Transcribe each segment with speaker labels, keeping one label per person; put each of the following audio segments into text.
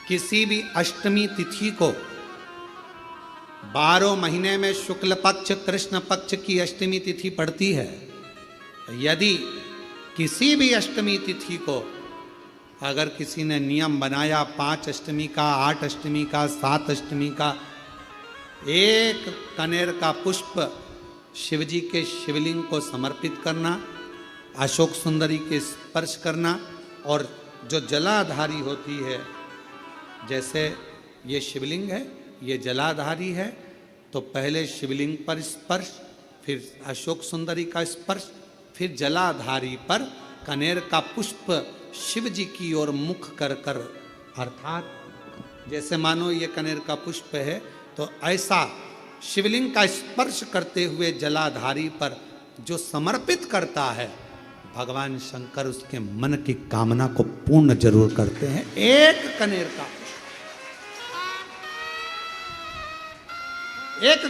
Speaker 1: किसी भी अष्टमी तिथि को 12 महीने में शुक्ल पक्ष कृष्ण पक्ष की अष्टमी तिथि पड़ती है। यदि किसी भी अष्टमी तिथि को अगर किसी ने नियम बनाया 5 अष्टमी का, 8 अष्टमी का, 7 अष्टमी का, एक कनेर का पुष्प शिवजी के शिवलिंग को समर्पित करना, अशोक सुंदरी के स्पर्श करना, और जो जलाधारी होती है, जैसे ये शिवलिंग है, ये जलाधारी है, तो पहले शिवलिंग पर स्पर्श, फिर अशोक सुंदरी का स्पर्श, फिर जलाधारी पर कनेर का पुष्प शिव जी की ओर मुख कर कर, अर्थात जैसे मानो ये कनेर का पुष्प है, तो ऐसा शिवलिंग का स्पर्श करते हुए जलाधारी पर जो समर्पित करता है, भगवान शंकर उसके मन की कामना को पूर्ण जरूर करते हैं। एक कनेर का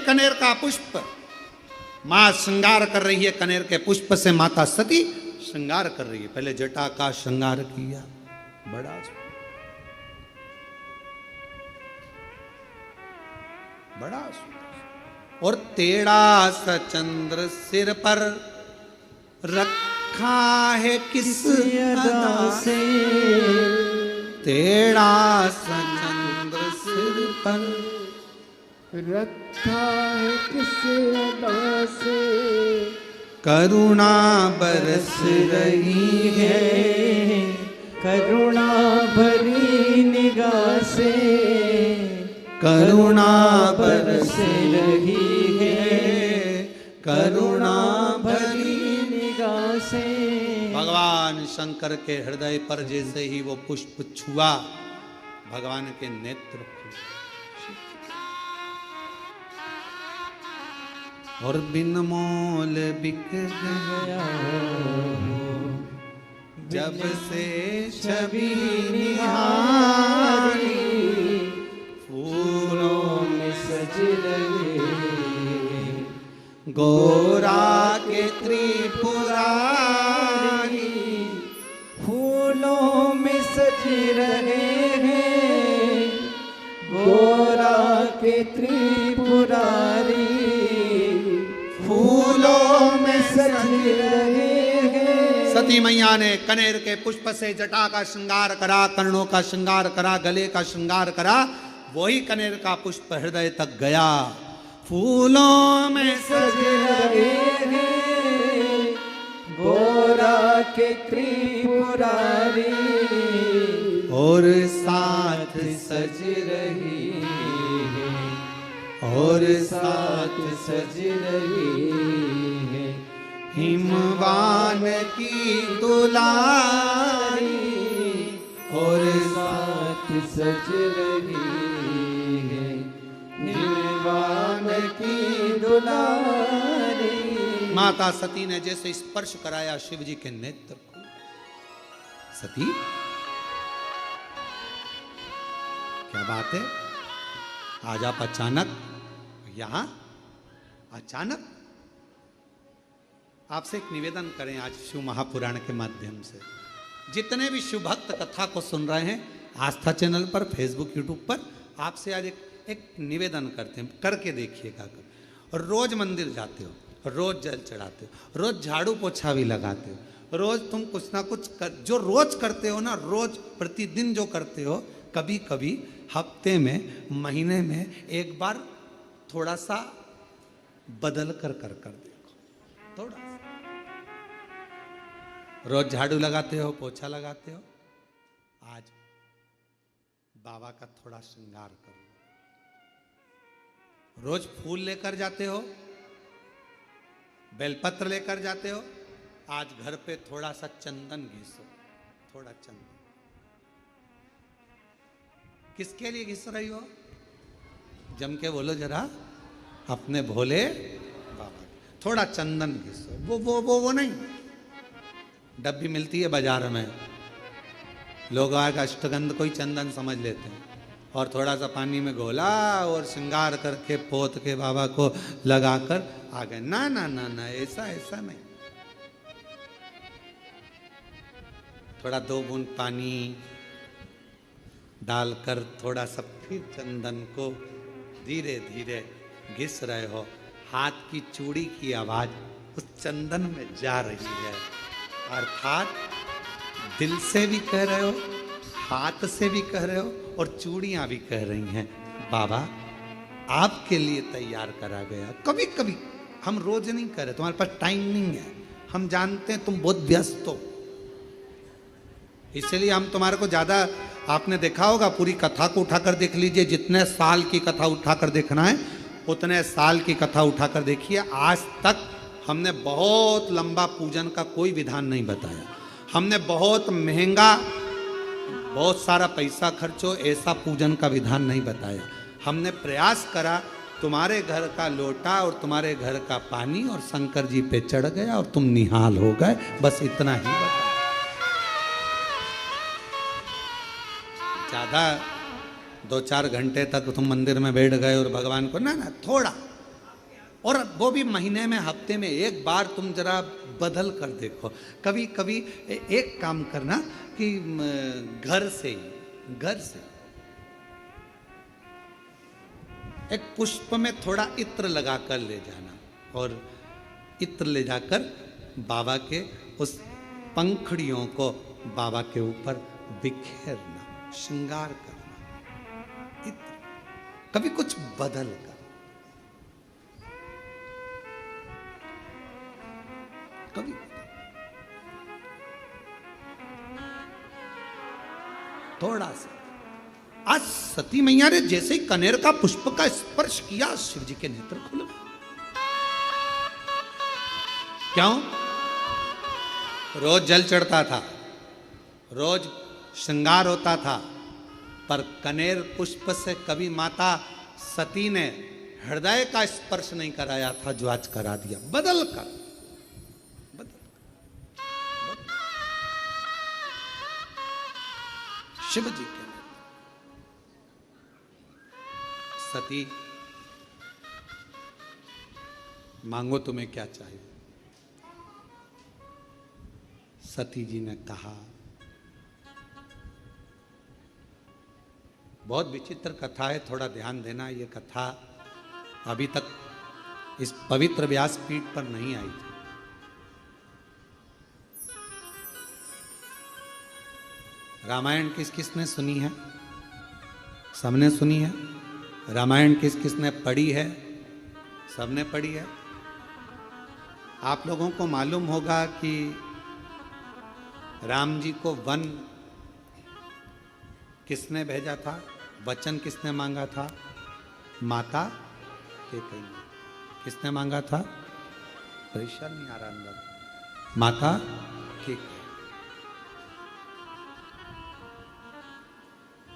Speaker 1: कनेर का पुष्प, मां श्रृंगार कर रही है, कनेर के पुष्प से माता सती श्रृंगार कर रही है। पहले जटा का श्रृंगार किया, बड़ा और टेढ़ा सा चंद्र सिर पर रखा है किस अदा से, टेढ़ा सा चंद्र सिर पर
Speaker 2: रखा है किस अदा से,
Speaker 1: करुणा बरस रही है,
Speaker 2: करुणा भरी निगाह से,
Speaker 1: करुणा बरस रही है, करुणा भरी
Speaker 2: निगाह से।
Speaker 1: भगवान शंकर के हृदय पर जैसे ही वो पुष्प छुआ, भगवान के नेत्र और बिन मोल बिक गया जब से छवि निहारी, फूलों में सज रहे गोरा के त्रिपुरारी,
Speaker 2: फूलों में सज रहे हैं गोरा के त्रिपुरारी,
Speaker 1: फूलों में
Speaker 2: सज रहे हैं।
Speaker 1: सती मैया ने कनेर के पुष्प से जटा का श्रृंगार करा, कर्णों का श्रृंगार करा, गले का श्रृंगार करा, वही कनेर का पुष्प हृदय तक गया। फूलों में
Speaker 2: सज रहे हैं गोरा के त्रिपुरारी,
Speaker 1: और साथ सज रही है, और साथ सज रही है हिमवान की दुलारी, और
Speaker 2: साथ सज रही है हिमवान की दुलारी।
Speaker 1: माता सती ने जैसे स्पर्श कराया शिव जी के नेत्र को, सती क्या बात है, आज आप अचानक यहां, अचानक आपसे एक निवेदन करें आज शिव महापुराण के माध्यम से, जितने भी शिव भक्त कथा को सुन रहे हैं आस्था चैनल पर, फेसबुक यूट्यूब पर, आपसे आज एक निवेदन करते हैं, करके देखिएगा। और रोज मंदिर जाते हो, रोज जल चढ़ाते हो, रोज झाड़ू पोछा भी लगाते हो, रोज तुम कुछ ना कुछ जो रोज करते हो ना, रोज प्रतिदिन जो करते हो, कभी कभी हफ्ते में, महीने में एक बार थोड़ा सा बदल कर देखो, थोड़ा सा। रोज झाड़ू लगाते हो, पोछा लगाते हो, आज बाबा का थोड़ा श्रृंगार करो। रोज फूल लेकर जाते हो, बेलपत्र लेकर जाते हो, आज घर पे थोड़ा सा चंदन घिसो, थोड़ा चंदन। किसके लिए घिस रही हो? जम के बोलो जरा, अपने भोले बाबा। थोड़ा चंदन घिसो, वो नहीं, डब्बी मिलती है बाजार में, लोग आगे अष्टगंध कोई चंदन समझ लेते हैं, और थोड़ा सा पानी में घोला और श्रृंगार करके पोत के बाबा को लगाकर आ गए। ना ना ना ना, ऐसा नहीं। थोड़ा 2 बूंद पानी, डालकर थोड़ा सा फिर चंदन को धीरे धीरे घिस रहे हो। हाथ की चूड़ी की आवाज उस चंदन में जा रही है, अर्थात दिल से भी कह रहे हो, हाथ से भी कह रहे हो और चूड़ियां भी कह रही हैं, बाबा आपके लिए तैयार करा गया। कभी कभी हम रोज नहीं कर रहे, तुम्हारे पास टाइम नहीं है, हम जानते हैं तुम बहुत व्यस्त हो, इसलिए हम तुम्हारे को ज्यादा, आपने देखा होगा पूरी कथा को उठाकर देख लीजिए, जितने साल की कथा उठाकर देखना है उतने साल की कथा उठाकर देखिए। आज तक हमने बहुत लंबा पूजन का कोई विधान नहीं बताया, हमने बहुत महंगा, बहुत सारा पैसा खर्चो ऐसा पूजन का विधान नहीं बताया। हमने प्रयास करा, तुम्हारे घर का लोटा और तुम्हारे घर का पानी और शंकर जी पे चढ़ गया और तुम निहाल हो गए, बस इतना ही बताया। ज्यादा 2-4 घंटे तक तुम मंदिर में बैठ गए और भगवान को ना थोड़ा, और वो भी महीने में हफ्ते में एक बार तुम जरा बदल कर देखो। कभी कभी एक काम करना कि घर से एक पुष्प में थोड़ा इत्र लगा कर ले जाना और इत्र ले जाकर बाबा के उस पंखड़ियों को बाबा के ऊपर बिखेरना, श्रृंगार करना, इत्र, कभी कुछ बदल कर, कभी थोड़ा सा। आज सती मैया ने जैसे ही कनेर का पुष्प का स्पर्श किया, शिव जी के नेत्र खुल गए। क्यों? रोज जल चढ़ता था, रोज श्रृंगार होता था, पर कनेर पुष्प से कभी माता सती ने हृदय का स्पर्श नहीं कराया था, जो आज करा दिया, बदल कर। शिव जी के सती, मांगो तुम्हें क्या चाहिए। सती जी ने कहा, बहुत विचित्र कथा है, थोड़ा ध्यान देना, ये कथा अभी तक इस पवित्र व्यासपीठ पर नहीं आई थी। रामायण किस किसने सुनी है? सबने सुनी है। रामायण किस किसने पढ़ी है? सबने पढ़ी है। आप लोगों को मालूम होगा कि राम जी को वन किसने भेजा था, वचन किसने मांगा था? माता कैकेयी ने। किसने मांगा था? परेशान नहीं आ रहा अंदर। माता कैकेयी।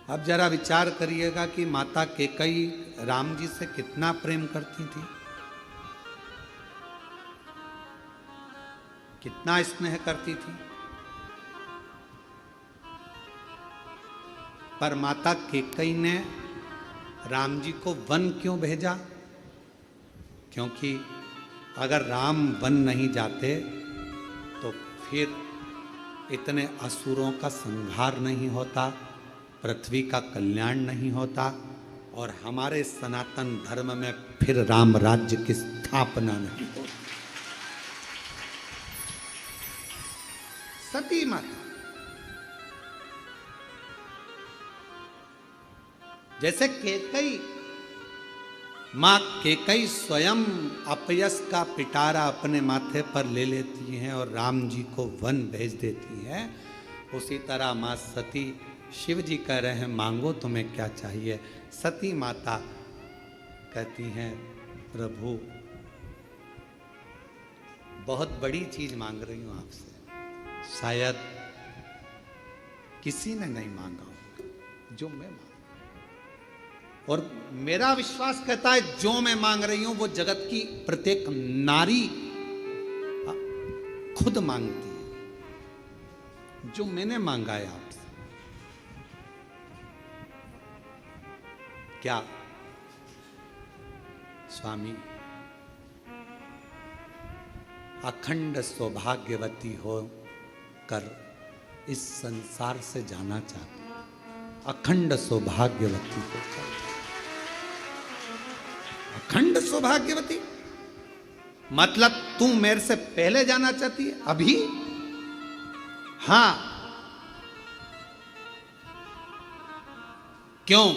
Speaker 1: अब जरा विचार करिएगा कि माता कैकेयी राम जी से कितना प्रेम करती थी, कितना स्नेह करती थी। पर माता कैकेयी ने राम जी को वन क्यों भेजा? क्योंकि अगर राम वन नहीं जाते तो फिर इतने असुरों का संहार नहीं होता, पृथ्वी का कल्याण नहीं होता और हमारे सनातन धर्म में फिर राम राज्य की स्थापना नहीं होती। सती माता जैसे कैकेयी, मां कैकेयी स्वयं अपयस का पिटारा अपने माथे पर ले लेती हैं और राम जी को वन भेज देती हैं, उसी तरह मां सती, शिव जी कह रहे हैं मांगो तुम्हें क्या चाहिए। सती माता कहती हैं प्रभु बहुत बड़ी चीज मांग रही हूं आपसे, शायद किसी ने नहीं मांगा होगा जो मैं मांग, और मेरा विश्वास कहता है जो मैं मांग रही हूं वो जगत की प्रत्येक नारी खुद मांगती है। जो मैंने मांगा है आपसे, क्या स्वामी अखंड सौभाग्यवती हो कर इस संसार से जाना चाहती हूं। अखंड सौभाग्यवती को चाहिए। अखंड सौभाग्यवती मतलब तू मेरे से पहले जाना चाहती है अभी? हां, क्यों?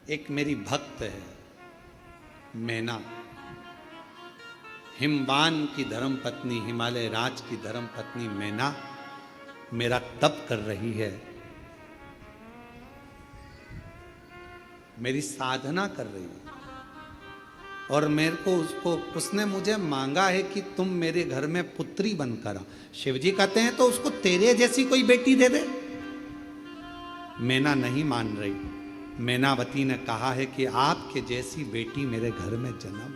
Speaker 1: एक मेरी भक्त है मैना, हिमवान की धर्म पत्नी, हिमालय राज की धर्म पत्नी मैना मेरा तप कर रही है, मेरी साधना कर रही है, और मेरे को उसने मुझे मांगा है कि तुम मेरे घर में पुत्री बनकर आ। शिवजी कहते हैं तो उसको तेरे जैसी कोई बेटी दे दे। मैना नहीं मान रही। मैनावती ने कहा है कि आपके जैसी बेटी मेरे घर में जन्म,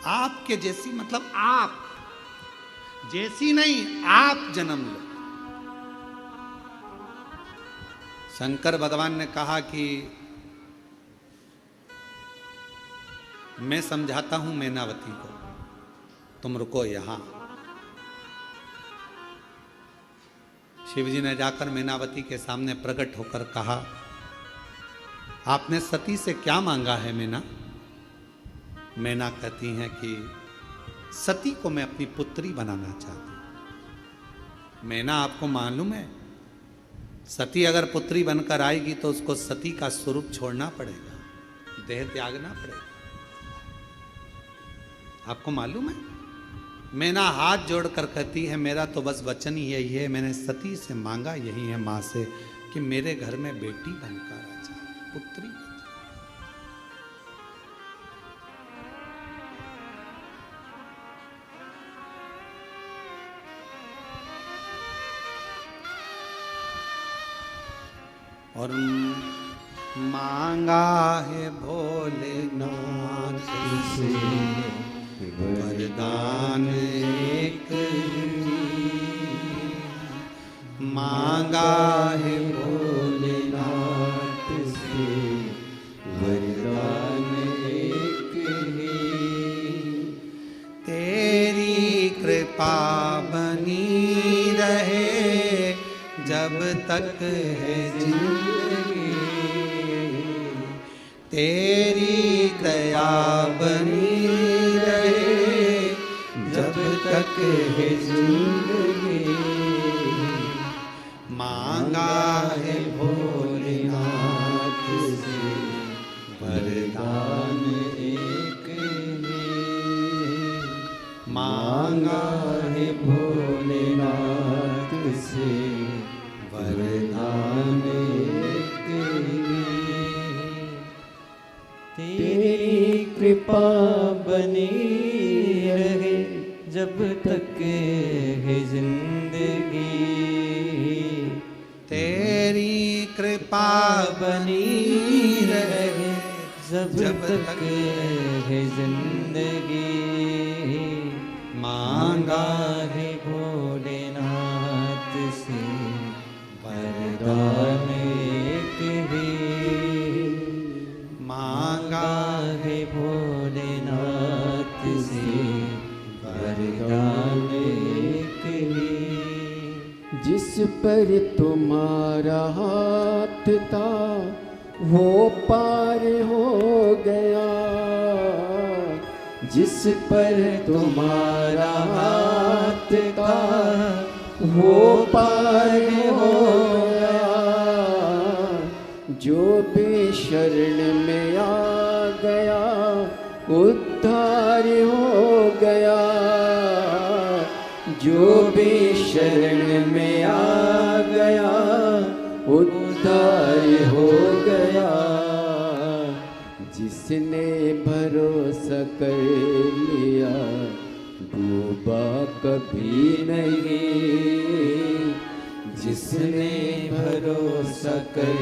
Speaker 1: आपके जैसी मतलब आप जैसी नहीं, आप जन्म लो। शंकर भगवान ने कहा कि मैं समझाता हूं मैनावती को, तुम रुको यहां। शिवजी ने जाकर मैनावती के सामने प्रकट होकर कहा, आपने सती से क्या मांगा है मैना? मैना कहती हैं कि सती को मैं अपनी पुत्री बनाना चाहती हूं। मैना, आपको मालूम है सती अगर पुत्री बनकर आएगी तो उसको सती का स्वरूप छोड़ना पड़ेगा, देह त्यागना पड़ेगा। आपको मालूम है? मैना हाथ जोड़कर कहती है मेरा तो बस वचन ही यही है, मैंने सती से मांगा यही है मां से कि मेरे घर में बेटी बनकर आ जाए, पुत्री। और मांगा है भोलेनाथ से वरदान एक, मांगा है भोलेनाथ से वरदान एक ही, तेरी कृपा बनी रहे जब तक है जिंदगी, तेरी दया बनी रहे जब तक है जिंदगी, मांगा है भोलेनाथ से वरदान एक ही, मांगा है भोलेनाथ से वरदान एक ही,
Speaker 2: तेरी कृपा बनी रहे जब तक है जिंदगी,
Speaker 1: तेरी कृपा
Speaker 2: बनी रहे जब तक है जिंदगी,
Speaker 1: मांगा
Speaker 2: है भोलेनाथ से वरदान एक ही,
Speaker 1: मांगा
Speaker 2: है भोलेनाथ से वरदान एक ही, जिस पर तुम्हारा हाथ था वो पार हो गया, जिस पर तुम्हारा हाथ था वो पार हो गया, जो भी शरण में आ गया उद्धार हो गया, जो भी शरण में आ गया उद्धार हो गया, जिसने भरोसा कर लिया डूबा कभी नहीं, जिसने भरोसा कर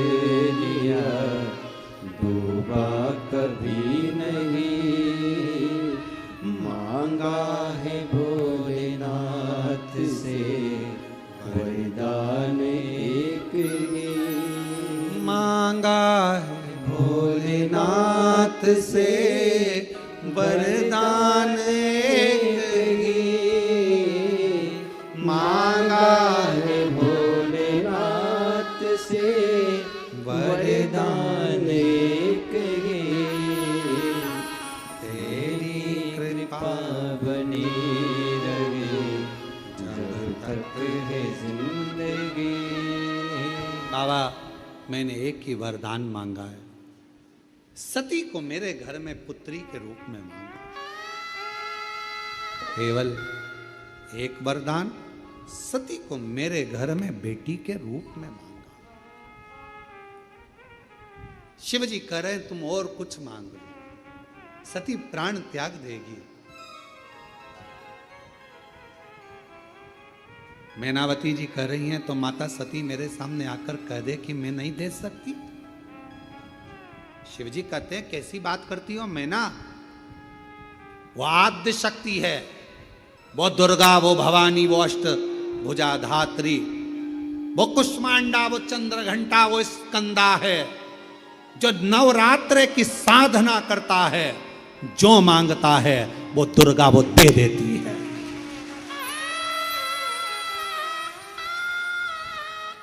Speaker 2: लिया डूबा कभी नहीं, मांगा है भोलेनाथ से वरदान एक ही,
Speaker 1: मांगा है भोलेनाथ से वरदान एक ही, मांगा है
Speaker 2: भोलेनाथ से वरदान एक है,
Speaker 1: तेरी कृपा
Speaker 2: बनी रहे जब तक है जिंदगी।
Speaker 1: बाबा, मैंने एक ही वरदान मांगा है, सती को मेरे घर में पुत्री के रूप में मांगा, केवल एक वरदान, सती को मेरे घर में बेटी के रूप में मांगा। शिव जी कह रहे तुम और कुछ मांग लो, सती प्राण त्याग देगी। मैनावती जी कह रही हैं तो माता सती मेरे सामने आकर कह दे कि मैं नहीं दे सकती। शिव जी कहते हैं कैसी बात करती हो मैना, वो आद्य शक्ति है, वो दुर्गा, वो भवानी, वो अष्ट भुजा धात्री, वो कुष्मांडा, वो चंद्र घंटा, वो स्कंदा है, जो नवरात्र की साधना करता है, जो मांगता है वो दुर्गा वो दे देती है।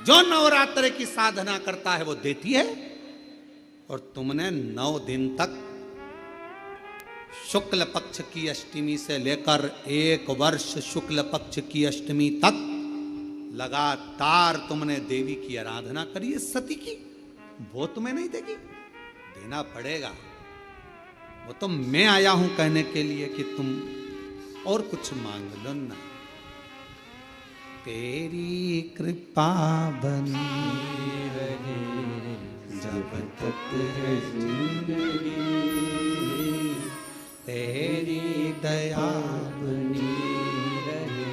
Speaker 1: जो नवरात्र की साधना करता है वो देती है। और तुमने 9 दिन तक शुक्ल पक्ष की अष्टमी से लेकर 1 वर्ष शुक्ल पक्ष की अष्टमी तक लगातार तुमने देवी की आराधना करी है सती की, वो तुम्हें नहीं देगी, देना पड़ेगा। वो तो मैं आया हूं कहने के लिए कि तुम और कुछ मांग लो ना। तेरी कृपा बनी
Speaker 2: रहे जब तक है जिंदगी,
Speaker 1: तेरी दया
Speaker 2: बनी रहे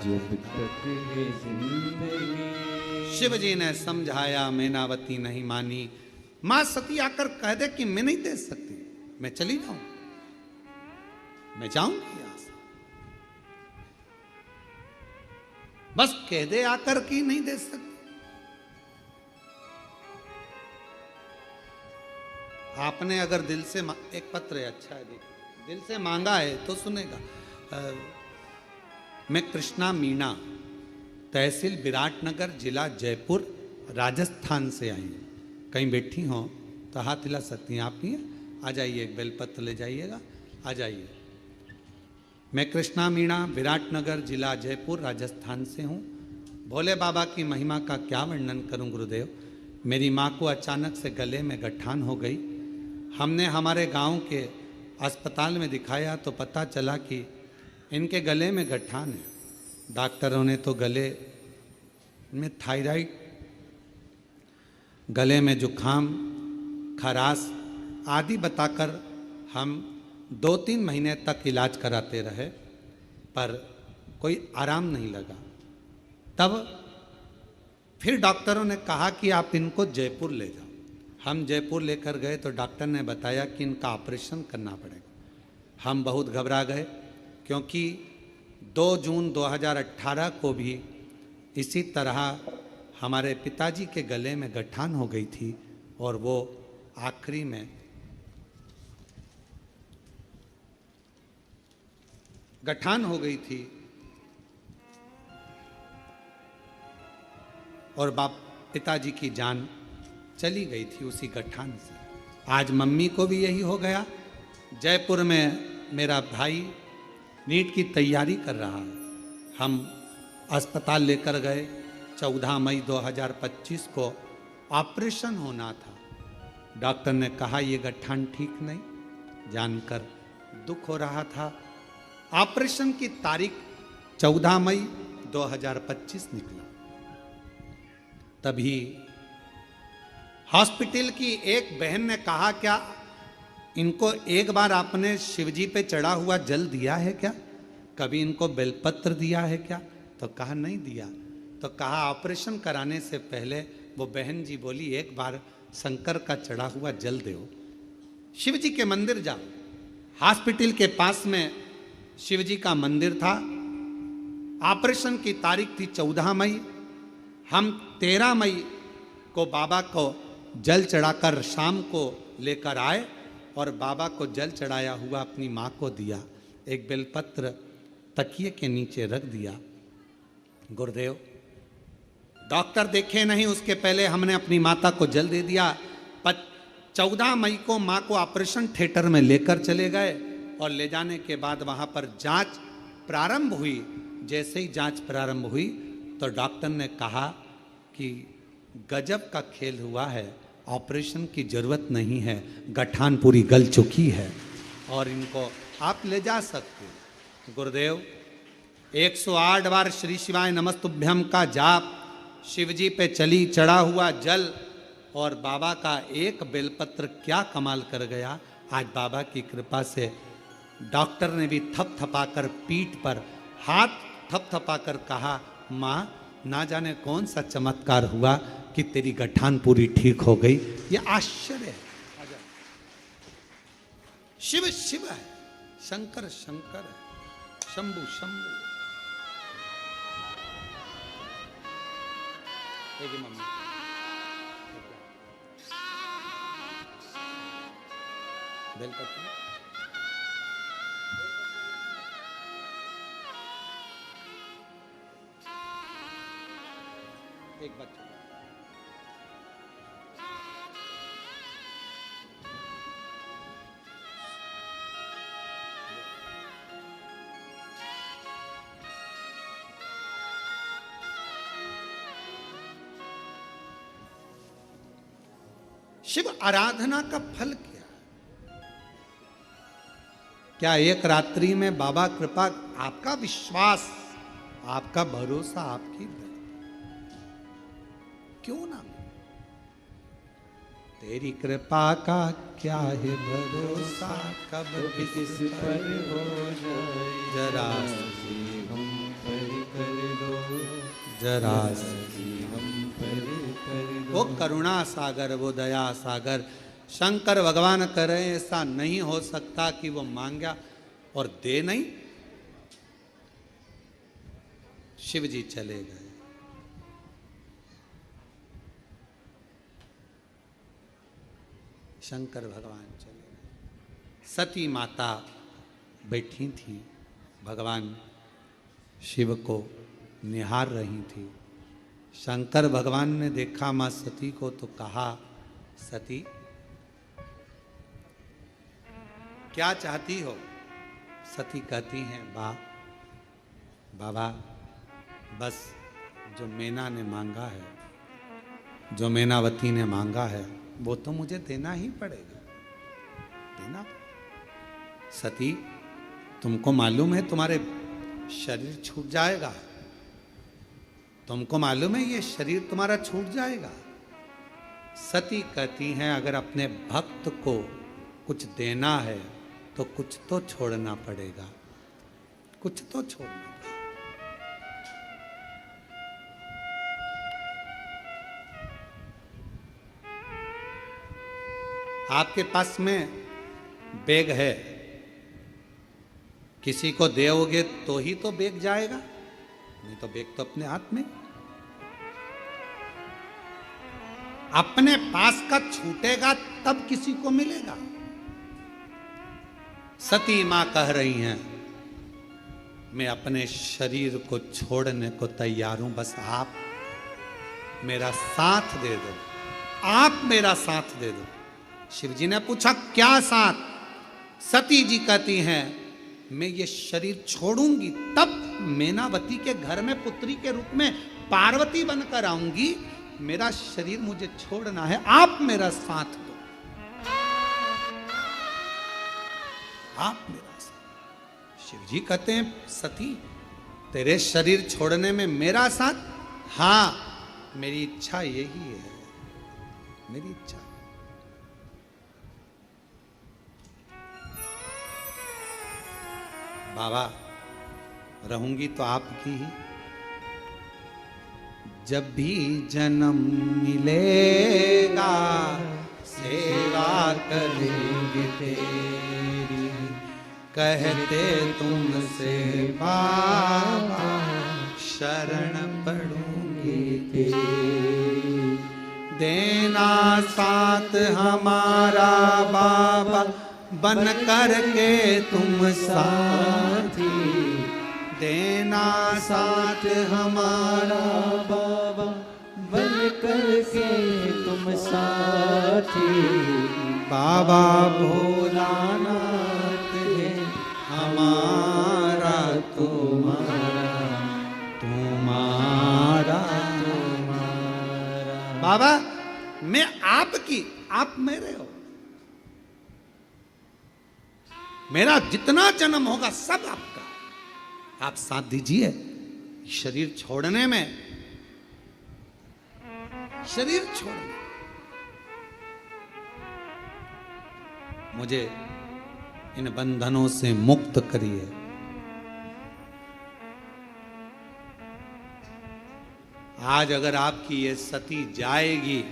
Speaker 2: जब तक है जिंदगी।
Speaker 1: शिव जी ने समझाया, मैनावती नहीं मानी। मां सती आकर कह दे कि मैं नहीं दे सकती, मैं चली जाऊं, मैं जाऊंगी यहां से, बस कह दे आकर कि नहीं दे सकती। आपने अगर दिल से एक पत्र है, अच्छा है, दिल से मांगा है तो सुनेगा। मैं कृष्णा मीणा, तहसील विराटनगर, जिला जयपुर, राजस्थान से आई हूँ। कहीं बैठी हो तो हाथ हिला सकती हैं आप, ही आ जाइए, एक बेलपत्र ले जाइएगा, आ जाइए। मैं कृष्णा मीणा, विराटनगर, जिला जयपुर, राजस्थान से हूँ। भोले बाबा की महिमा का क्या वर्णन करूँ गुरुदेव। मेरी माँ को अचानक से गले में गठान हो गई। हमने हमारे गांव के अस्पताल में दिखाया तो पता चला कि इनके गले में गठान है। डॉक्टरों ने तो गले में थायराइड, गले में जुखाम, खराश आदि बताकर हम 2-3 महीने तक इलाज कराते रहे, पर कोई आराम नहीं लगा। तब फिर डॉक्टरों ने कहा कि आप इनको जयपुर ले जाओ। हम जयपुर लेकर गए तो डॉक्टर ने बताया कि इनका ऑपरेशन करना पड़ेगा। हम बहुत घबरा गए, क्योंकि 2 जून 2018 को भी इसी तरह हमारे पिताजी के गले में गठान हो गई थी और वो आखिरी में गठान हो गई थी और पिताजी की जान चली गई थी उसी गठान से। आज मम्मी को भी यही हो गया। जयपुर में मेरा भाई नीट की तैयारी कर रहा है। हम अस्पताल लेकर गए। 14 मई 2025 को ऑपरेशन होना था। डॉक्टर ने कहा ये गठान ठीक नहीं, जानकर दुख हो रहा था। ऑपरेशन की तारीख 14 मई 2025 निकला। तभी हॉस्पिटल की एक बहन ने कहा, क्या इनको एक बार आपने शिवजी पे चढ़ा हुआ जल दिया है क्या? कभी इनको बेलपत्र दिया है क्या? तो कहा नहीं दिया। तो कहा ऑपरेशन कराने से पहले वो बहन जी बोली एक बार शंकर का चढ़ा हुआ जल दो। शिव जी के मंदिर जाओ। हॉस्पिटल के पास में शिव जी का मंदिर था। ऑपरेशन की तारीख थी 14 मई। हम 13 मई को बाबा को जल चढ़ाकर शाम को लेकर आए और बाबा को जल चढ़ाया हुआ अपनी माँ को दिया। एक बेलपत्र तकिए के नीचे रख दिया। गुरुदेव डॉक्टर देखे नहीं उसके पहले हमने अपनी माता को जल दे दिया। 14 मई को माँ को ऑपरेशन थिएटर में लेकर चले गए और ले जाने के बाद वहाँ पर जांच प्रारंभ हुई। जैसे ही जांच प्रारंभ हुई तो डॉक्टर ने कहा कि गजब का खेल हुआ है, ऑपरेशन की जरूरत नहीं है, गठान पूरी गल चुकी है और इनको आप ले जा सकते हो। गुरुदेव 108 बार श्री शिवाय नमस्तुभ्यम का जाप, शिवजी पे चली चढ़ा हुआ जल और बाबा का एक बेलपत्र क्या कमाल कर गया। आज बाबा की कृपा से डॉक्टर ने भी थपथपाकर पीठ पर हाथ थपथपाकर कहा, माँ ना जाने कौन सा चमत्कार हुआ कि तेरी गठान पूरी ठीक हो गई। ये आश्चर्य है। शिव शिव है, शंकर शंकर है, शंभु शंभु। मम्मी बेलपत्र एक बच्चा शिव आराधना का फल क्या? क्या एक रात्रि में बाबा कृपा, आपका विश्वास, आपका भरोसा, आपकी क्यों ना? तेरी कृपा का क्या है भरोसा, कब किस पर हो जाए, जरा हम पर कर दो, जरा हम पर कर दो। वो करुणा सागर, वो दया सागर शंकर भगवान करें, ऐसा नहीं हो सकता कि वो मांगा और दे नहीं। शिव जी चले गए। शंकर भगवान चले गए। सती माता बैठी थी, भगवान शिव को निहार रही थी। शंकर भगवान ने देखा मां सती को तो कहा, सती क्या चाहती हो? सती कहती हैं, बाबा बस जो मैना ने मांगा है, जो मैनावती ने मांगा है, वो तो मुझे देना ही पड़ेगा, देना। सती तुमको मालूम है तुम्हारे शरीर छूट जाएगा, तुमको मालूम है ये शरीर तुम्हारा छूट जाएगा। सती कहती हैं, अगर अपने भक्त को कुछ देना है तो कुछ तो छोड़ना पड़ेगा, कुछ तो छोड़ना पड़ेगा। आपके पास में बैग है, किसी को दोगे तो ही तो बैग जाएगा, नहीं तो बैग तो अपने हाथ में। अपने पास का छूटेगा तब किसी को मिलेगा। सती मां कह रही हैं, मैं अपने शरीर को छोड़ने को तैयार हूं, बस आप मेरा साथ दे दो, आप मेरा साथ दे दो। शिवजी ने पूछा, क्या साथ? सती जी कहती हैं, मैं ये शरीर छोड़ूंगी तब मैनावती के घर में पुत्री के रूप में पार्वती बनकर आऊंगी। मेरा शरीर मुझे छोड़ना है, आप मेरा साथ दो, आप मेरा साथ। शिवजी कहते हैं, सती तेरे शरीर छोड़ने में मेरा साथ? हाँ, मेरी इच्छा यही है, मेरी इच्छा। बाबा रहूंगी तो आपकी ही। जब भी जन्म मिलेगा सेवा करेंगे तेरी, कहते तुमसे बाबा शरण पड़ूंगी तेरी। देना साथ हमारा बाबा, बन कर के तुम साथी। देना साथ हमारा बाबा,
Speaker 2: बन करके तुम साथी।
Speaker 1: बाबा
Speaker 2: भोलानाथ है
Speaker 1: हमारा
Speaker 2: तुम्हारा,
Speaker 1: तुम्हारा
Speaker 2: तुम्हारा।
Speaker 1: बाबा मैं आपकी, आप मेरे हो। मेरा जितना जन्म होगा सब आपका। आप साथ दीजिए शरीर छोड़ने में, शरीर छोड़ने। मुझे इन बंधनों से मुक्त करिए। आज अगर आपकी ये सती जाएगी,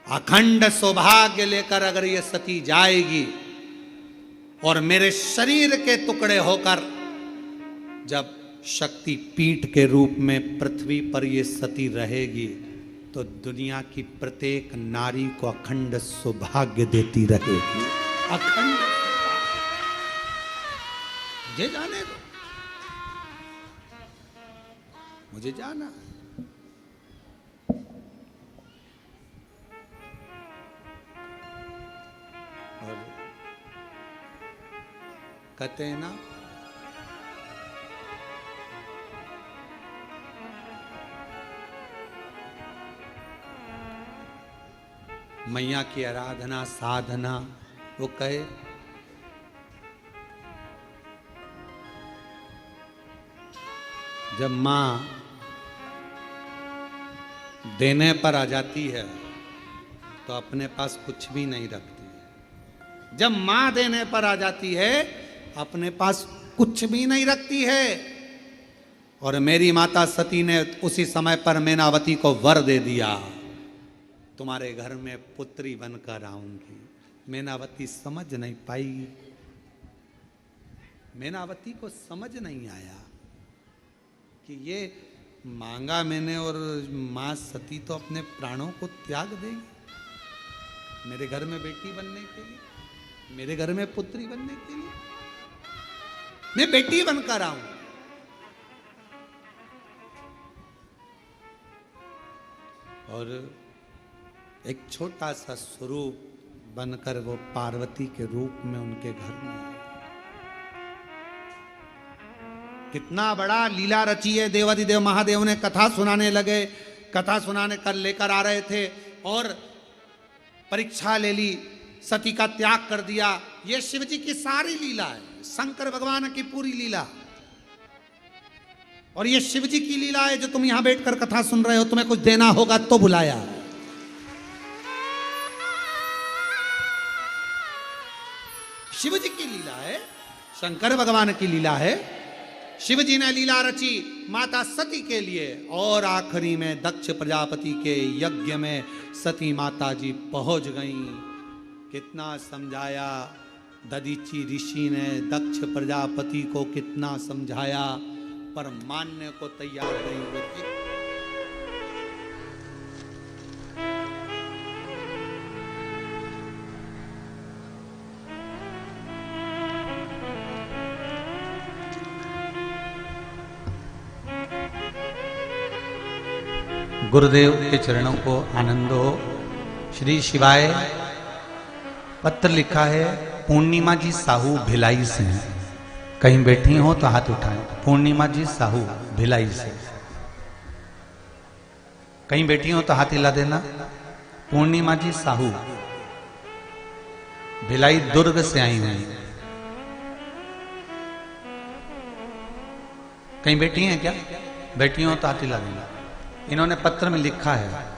Speaker 1: अखंड सौभाग्य लेकर अगर ये सती जाएगी और मेरे शरीर के टुकड़े होकर जब शक्ति पीठ के रूप में पृथ्वी पर ये सती रहेगी, तो दुनिया की प्रत्येक नारी को अखंड सौभाग्य देती रहेगी। अखंड मुझे जाने दो, मुझे जाना। और कहते हैं ना, मैया की आराधना साधना, वो कहे जब मां देने पर आ जाती है तो अपने पास कुछ भी नहीं रखती है। जब मां देने पर आ जाती है अपने पास कुछ भी नहीं रखती है। और मेरी माता सती ने उसी समय पर मैनावती को वर दे दिया, तुम्हारे घर में पुत्री बनकर आऊंगी। मैनावती समझ नहीं पाई, मैनावती को समझ नहीं आया कि ये मांगा मैंने और मां सती तो अपने प्राणों को त्याग देगी मेरे घर में बेटी बनने के लिए, मेरे घर में पुत्री बनने के लिए। मैं बेटी बनकर आऊं। और एक छोटा सा स्वरूप बनकर वो पार्वती के रूप में उनके घर में आए। कितना बड़ा लीला रची है। देवाधिदेव महादेव ने कथा सुनाने लगे, कथा सुनाने कर लेकर आ रहे थे और परीक्षा ले ली, सती का त्याग कर दिया। ये शिव जी की सारी लीला है, शंकर भगवान की पूरी लीला। और ये शिव जी की लीला है जो तुम यहां बैठकर कथा सुन रहे हो। तुम्हें कुछ देना होगा तो बुलाया। शिव जी की लीला है, शंकर भगवान की लीला है। शिव जी ने लीला रची माता सती के लिए और आखिरी में दक्ष प्रजापति के यज्ञ में सती माता जी पहुंच गईं। कितना समझाया दधीची ऋषि ने दक्ष प्रजापति को, कितना समझाया पर मानने को तैयार नहीं हुए। गुरुदेव के चरणों को आनंद हो। श्री शिवाय। पत्र लिखा है पूर्णिमा जी साहू भिलाई से। कहीं बैठी हो तो हाथ उठाएं। पूर्णिमा जी साहू भिलाई से। कहीं बैठी हो तो हाथ हिला देना। पूर्णिमा जी साहू भिलाई दुर्ग से आई हुई। कहीं बैठी हैं क्या? बैठी हो तो हाथ हिला देना। इन्होंने पत्र में लिखा है,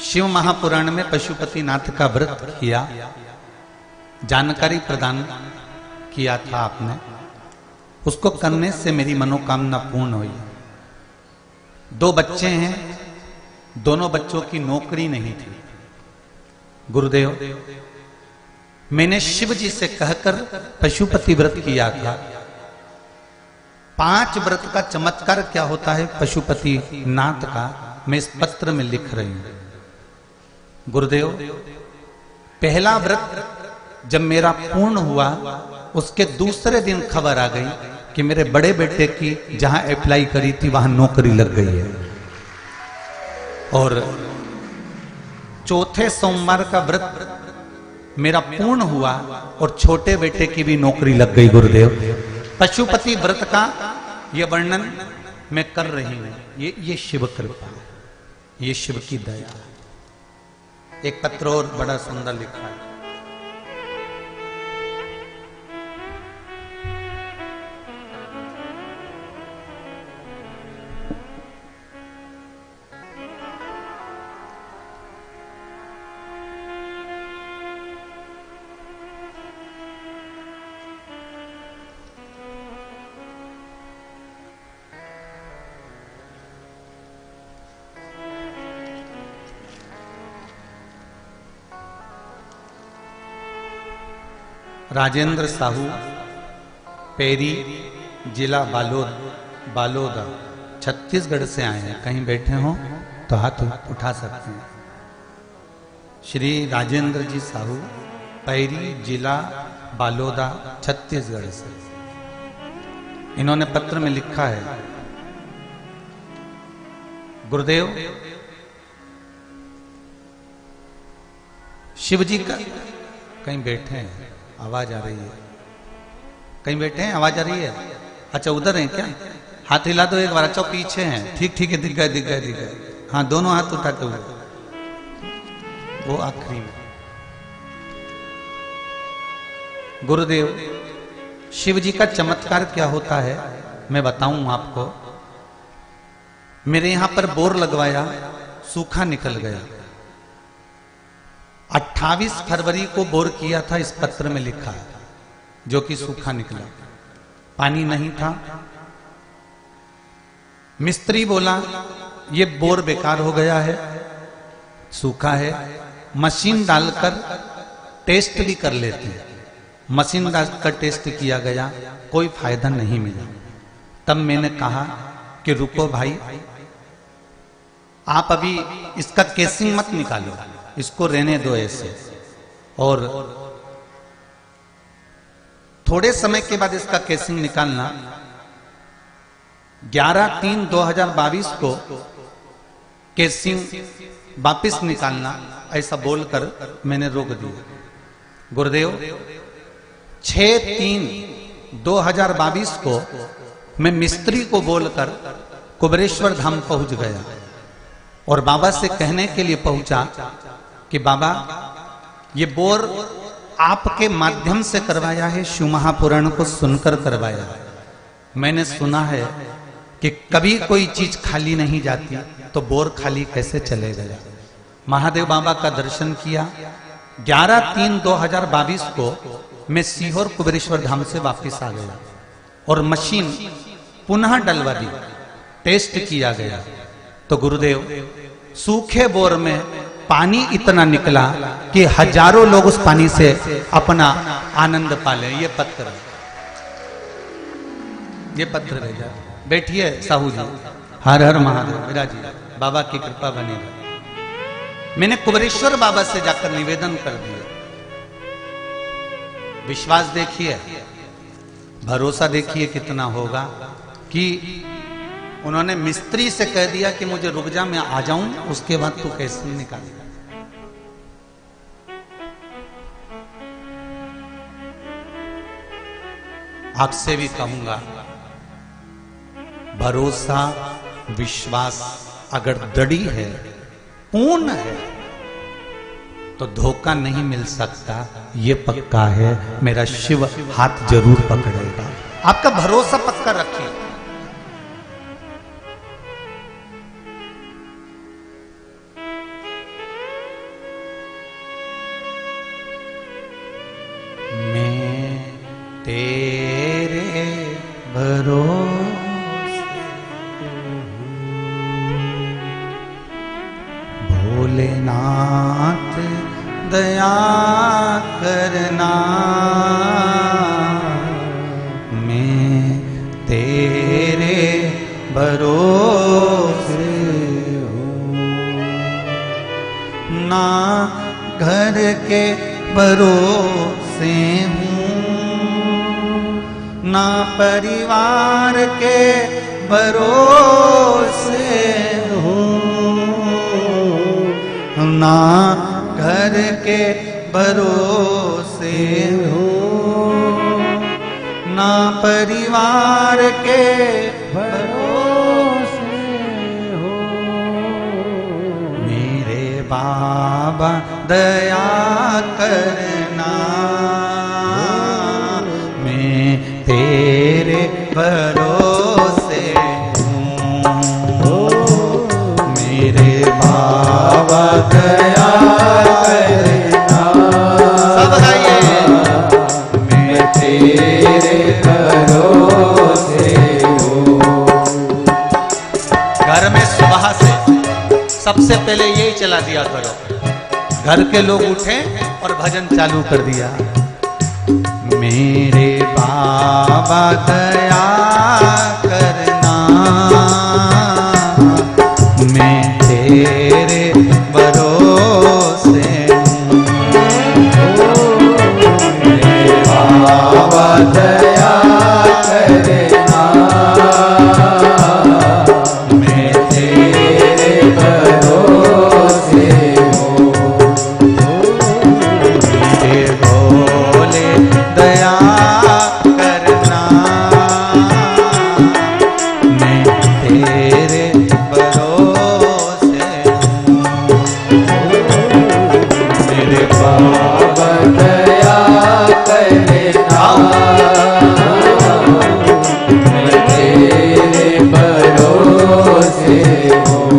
Speaker 1: शिव महापुराण में पशुपतिनाथ का व्रत किया, जानकारी प्रदान किया था आपने। उसको करने से मेरी मनोकामना पूर्ण हुई। 2 बच्चे हैं, दोनों बच्चों की नौकरी नहीं थी। गुरुदेव, मैंने शिव जी से कहकर पशुपति व्रत किया था। 5 व्रत का चमत्कार क्या होता है पशुपति नाथ का, मैं इस पत्र में लिख रही हूं। गुरुदेव, पहला व्रत जब मेरा पूर्ण हुआ उसके दूसरे दिन खबर आ गई कि मेरे बड़े बेटे की जहां अप्लाई करी थी वहां नौकरी लग गई है, और चौथे सोमवार का व्रत मेरा पूर्ण हुआ और छोटे बेटे की भी नौकरी लग गई। गुरुदेव, पशुपति व्रत का ये वर्णन मैं कर रही हूं। ये शिव कृपा, ये शिव की दया। एक पत्र और बड़ा सुंदर लिखा है। राजेंद्र साहू, पेरी, जिला बालोदा, छत्तीसगढ़ से आए हैं। कहीं बैठे हो तो हाथ उठा सकते हैं। श्री राजेंद्र जी साहू, पेरी, जिला बालोदा, छत्तीसगढ़ से। इन्होंने पत्र में लिखा है, गुरुदेव, शिव जी का, कहीं बैठे हैं, आवाज आ रही है, कहीं बैठे हैं, आवाज आ रही है। अच्छा, उधर हैं क्या? हाथ हिला दो एक बार। अच्छा, पीछे हैं, ठीक है, दिख गए। हाँ, दोनों हाथ उठाते हुए, वो आखिरी में। गुरुदेव, शिव जी का चमत्कार क्या होता है मैं बताऊं आपको। मेरे यहां पर बोर लगवाया, सूखा निकल गया। 28 फरवरी को बोर किया था, इस पत्र में लिखा है, जो कि सूखा निकला, पानी नहीं था। मिस्त्री बोला ये बोर बेकार हो गया है, सूखा है, मशीन डालकर टेस्ट भी कर लेते हैं। मशीन डालकर टेस्ट किया गया, कोई फायदा नहीं मिला। तब मैंने कहा कि रुको भाई, आप अभी इसका केसिंग मत निकालो, इसको रहने दो ऐसे, और थोड़े समय के बाद इसका केसिंग निकालना। 11/3/2022 को केसिंग वापिस निकालना, ऐसा बोलकर मैंने रोक दिया। गुरुदेव, 6/3/2022 को मैं मिस्त्री को बोलकर कुबेरेश्वर धाम पहुंच गया और बाबा से कहने के लिए पहुंचा कि बाबा, ये बोर आपके माध्यम से करवाया है, शिव महापुराण को सुनकर करवाया है। मैंने सुना है कि कभी कोई चीज खाली नहीं जाती, तो बोर खाली कैसे चले गया। महादेव बाबा का दर्शन किया। 11/3/2022 को मैं सीहोर कुबेरेश्वर धाम से वापिस आ गया और मशीन पुनः डलवा दी, टेस्ट किया गया। तो गुरुदेव, सूखे बोर में पानी इतना निकला कि हजारों लोग उस पानी से अपना आनंद पाले। ये पत्र भेजा। बैठिए साहू जी, हर हर महादेव, विराजी, बाबा की कृपा बनेगा। मैंने कुबेरेश्वर बाबा से जाकर निवेदन कर दिया। विश्वास देखिए, भरोसा देखिए कितना होगा कि उन्होंने मिस्त्री से कह दिया कि मुझे रुक जा, मैं आ जाऊं, उसके बाद तू कैसे निकालेगा। आपसे भी कहूंगा, भरोसा विश्वास अगर दृढ़ है, पूर्ण है, तो धोखा नहीं मिल सकता, ये पक्का है। मेरा शिव हाथ जरूर पकड़ेगा। आपका भरोसा पक्का रखिए। तेरे भरोसे भोलेनाथ दया करना, मैं तेरे भरोसे हूँ। ना घर के भरोसे हूँ, ना परिवार के भरोसे हूँ, ना घर के भरोसे हूँ, ना परिवार के भरोसे हो। मेरे बाबा दया करना, मैं तेरे भरोसे हूँ। मेरे बाबा दया करना, सब गाइए, मैं तेरे भरोसे हूँ। घर में सुबह से सबसे पहले यही चला दिया करो, घर के लोग उठे और भजन चालू कर दिया। मेरे बाबा दया करना, मैं तेरे भरोसे हूँ। मेरे बाबा दया करना, मैं तेरे भरोसे हूँ। मेरे भोले दया करना, मैं तेरे भरोसे हूँ। मेरे बाबा दया करना, मैं तेरे भरोसे हूँ।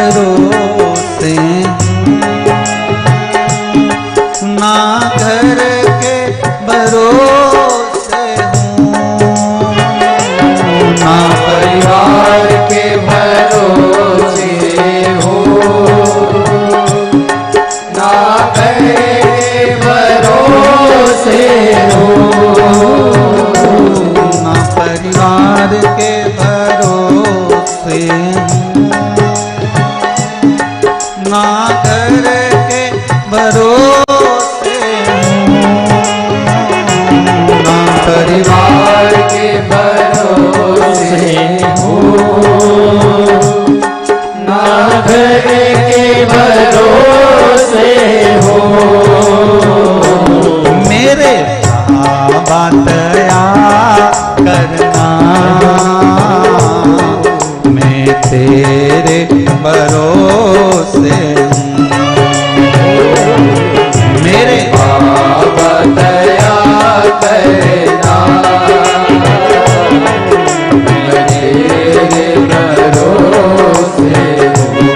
Speaker 1: भरोसे ना घर के भरोसे हूँ, ना परिवार के भरोसे हूँ, ना घर के भरोसे हूँ, ना परिवार के भरोसे हूँ, ना घर के भरोसे हूँ, ना परिवार के भरोसे हूँ, ना घर के भरोसे हूँ। मेरे बाबा दया करना, मैं तेरे भरोसे हूँ। मेरे बाबा दया करना, मैं तेरे भरोसे हूँ।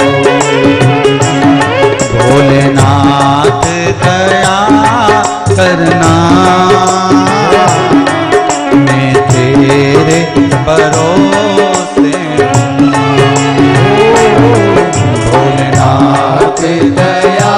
Speaker 1: भोलेनाथ दया करना, मैं तेरे भरोसे हूँ। भोलेनाथ दया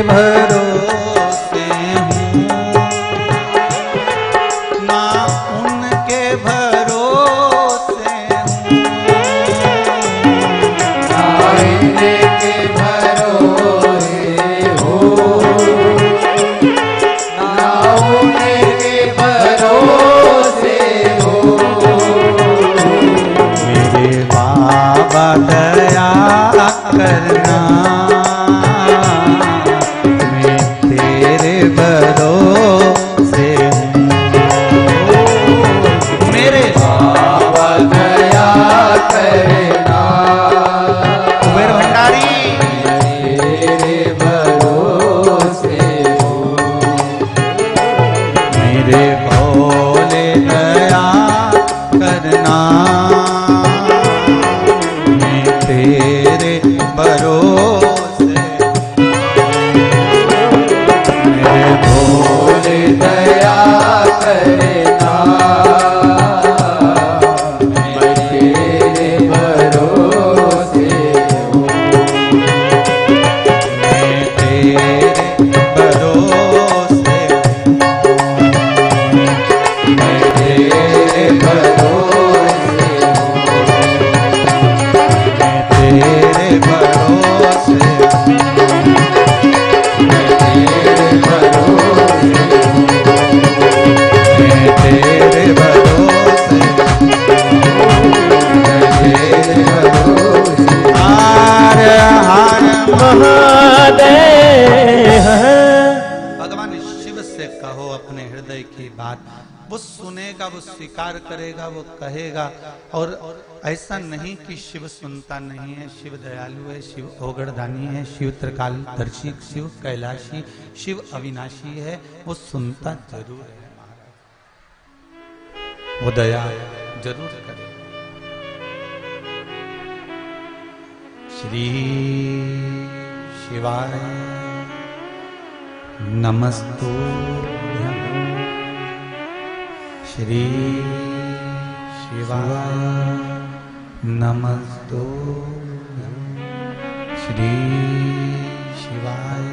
Speaker 1: भरोसे हूँ, ना उनके भरोसे हूँ,
Speaker 2: ना इनके भरोसे हो, ना उनके भरोसे हो।
Speaker 1: मेरे बाबा दया करना, मैं तेरे भरोसे हूँ। मेरे
Speaker 2: बाबा दया करना,
Speaker 1: कुबेर भंडारी
Speaker 2: तेरे भरोसे हो।
Speaker 1: मेरे भोले दया करना, मैं तेरे भरोसे। मेरे
Speaker 2: भोले दया करना, मैं तेरे भरोसे हूँ।
Speaker 1: मैं तेरे भरोसे,
Speaker 2: मैं तेरे भरोसे हूँ।
Speaker 1: मैं तेरे भरोसे,
Speaker 2: मैं तेरे भरोसे हूँ।
Speaker 1: मैं तेरे भरोसे।
Speaker 2: मैं तेरे भरोसे
Speaker 1: हर हर
Speaker 3: महादेव।
Speaker 1: भगवान शिव से कहो अपने हृदय की बात, वो सुनेगा, वो स्वीकार करेगा, वो कहेगा। और ऐसा नहीं कि शिव सुनता नहीं है, शिव दयालु है, शिव ओगड़दानी है, शिव त्रिकालदर्शी, शिव कैलाशी, शिव अविनाशी है, वो सुनता जरूर है महाराज, वो दया जरूर करेगा। श्री शिवाय नमस्तुभ्यं, श्री शिवाय नमस्तुभ्यं, श्री शिवाय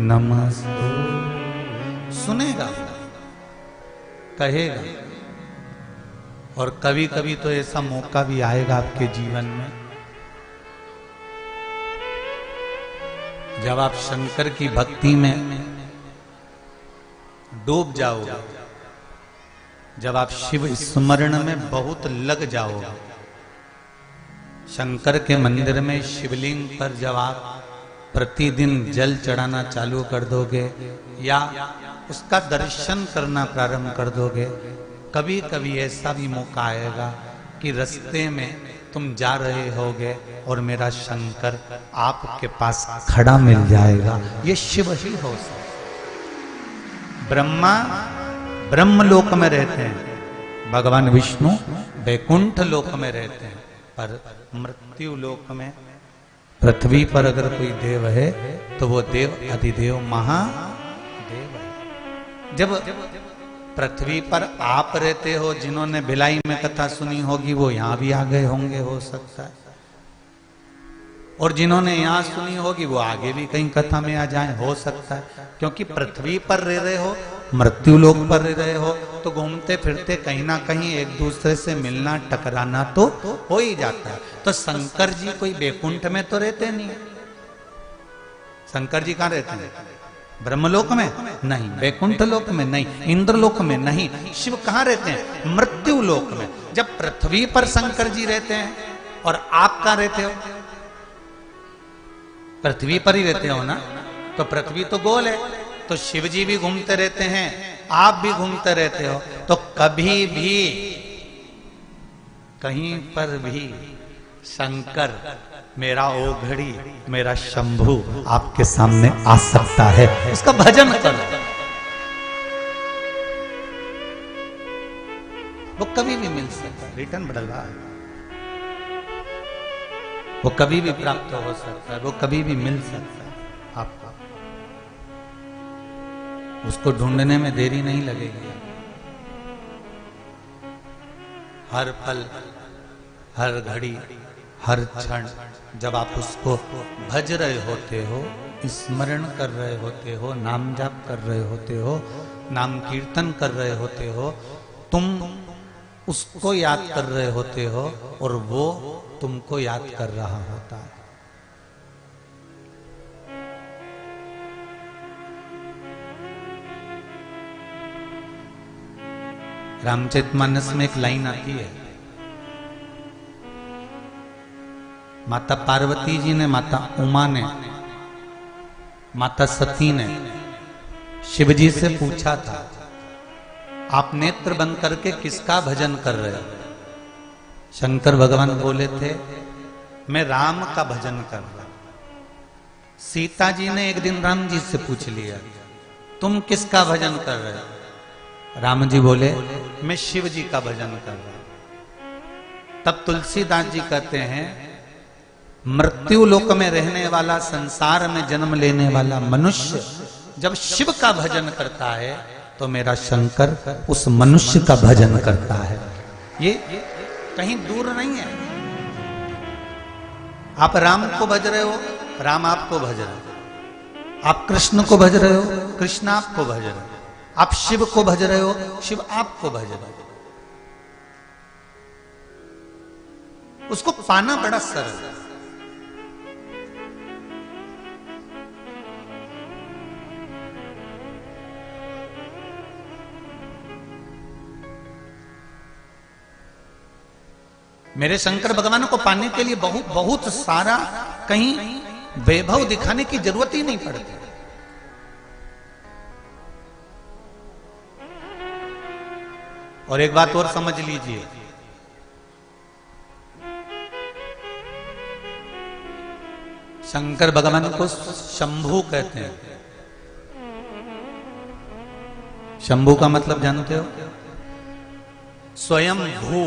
Speaker 1: नमस्तुभ्यं। सुनेगा, कहेगा। और कभी कभी तो ऐसा मौका भी आएगा आपके जीवन में जब आप शंकर की भक्ति में डूब जाओगे, जब आप शिव स्मरण में बहुत लग जाओगे, शंकर के मंदिर में शिवलिंग पर जब आप प्रतिदिन जल चढ़ाना चालू कर दोगे या उसका दर्शन करना प्रारंभ कर दोगे, कभी कभी ऐसा भी मौका आएगा कि रास्ते में तुम जा रहे होगे और मेरा शंकर आपके पास खड़ा मिल जाएगा। ये शिव ही हो सकता। ब्रह्मा ब्रह्मलोक में रहते हैं, भगवान विष्णु वैकुंठ लोक में रहते हैं, पर मृत्यु लोक में पृथ्वी पर अगर कोई देव है तो वो देव अधिदेव महादेव है। जब पृथ्वी पर आप रहते हो, जिन्होंने भिलाई में कथा सुनी होगी वो यहां भी आ गए होंगे, हो सकता है, और जिन्होंने यहां सुनी होगी वो आगे भी कहीं कथा में आ जाए, हो सकता है। क्योंकि पृथ्वी पर रह रहे हो, मृत्यु लोक पर रह रहे हो, तो घूमते फिरते कहीं ना कहीं एक दूसरे से मिलना टकराना तो हो ही जाता है। तो शंकर जी कोई वैकुंठ में तो रहते नहीं, शंकर जी कहां रहते हैं? ब्रह्मलोक में नहीं, वैकुंठ लोक में नहीं, इंद्रलोक में नहीं। शिव कहां रहते हैं? मृत्यु लोक में। जब पृथ्वी पर शंकर जी रहते हैं और आप कहां रहते हो? पृथ्वी पर ही रहते हो ना, तो पृथ्वी तो गोल है, तो शिव जी भी घूमते रहते हैं, आप भी घूमते रहते हो, तो कभी भी कहीं पर भी शंकर, मेरा ओघड़ी, मेरा शंभू आपके सामने आ सकता है। उसका भजन करो, वो कभी भी मिल सकता है। रिटर्न बदलवा, वो कभी भी प्राप्त हो सकता है, वो कभी भी मिल सकता है आपको। उसको ढूंढने में देरी नहीं लगेगी। हर पल, हर घड़ी, हर क्षण जब आप उसको भज रहे होते हो, स्मरण कर रहे होते हो, नाम जाप कर रहे होते हो, नाम कीर्तन कर रहे होते हो, तुम उसको याद कर रहे होते हो और वो तुमको याद कर रहा होता है। रामचरितमानस में एक लाइन आती है, माता पार्वती जी ने, माता उमा ने, माता सती ने शिव जी से पूछा था, आप नेत्र बंद करके किसका भजन कर रहे हो? शंकर भगवान बोले थे, मैं राम का भजन कर रहा। सीता जी ने एक दिन राम जी से पूछ लिया, तुम किसका भजन कर रहे हो? राम जी बोले, मैं शिव जी का भजन कर रहा हूं। तब तुलसीदास जी कहते हैं, मृत्यु लोक में रहने वाला, संसार में जन्म लेने वाला मनुष्य जब शिव का भजन करता है तो मेरा शंकर उस मनुष्य का भजन करता है। ये कहीं दूर नहीं है। आप राम को भज रहे हो, राम आपको भज रहे हो। आप कृष्ण को भज रहे हो, कृष्ण आपको भज रहे हो। आप शिव को भज रहे हो, शिव आपको भज रहे हो। उसको पाना बड़ा सरल है। मेरे शंकर भगवान को पाने के लिए बहुत बहुत सारा कहीं वैभव दिखाने की जरूरत ही नहीं पड़ती। और एक बात और समझ लीजिए, शंकर भगवान को शंभू कहते हैं। शंभू का मतलब जानते हो? स्वयं भू।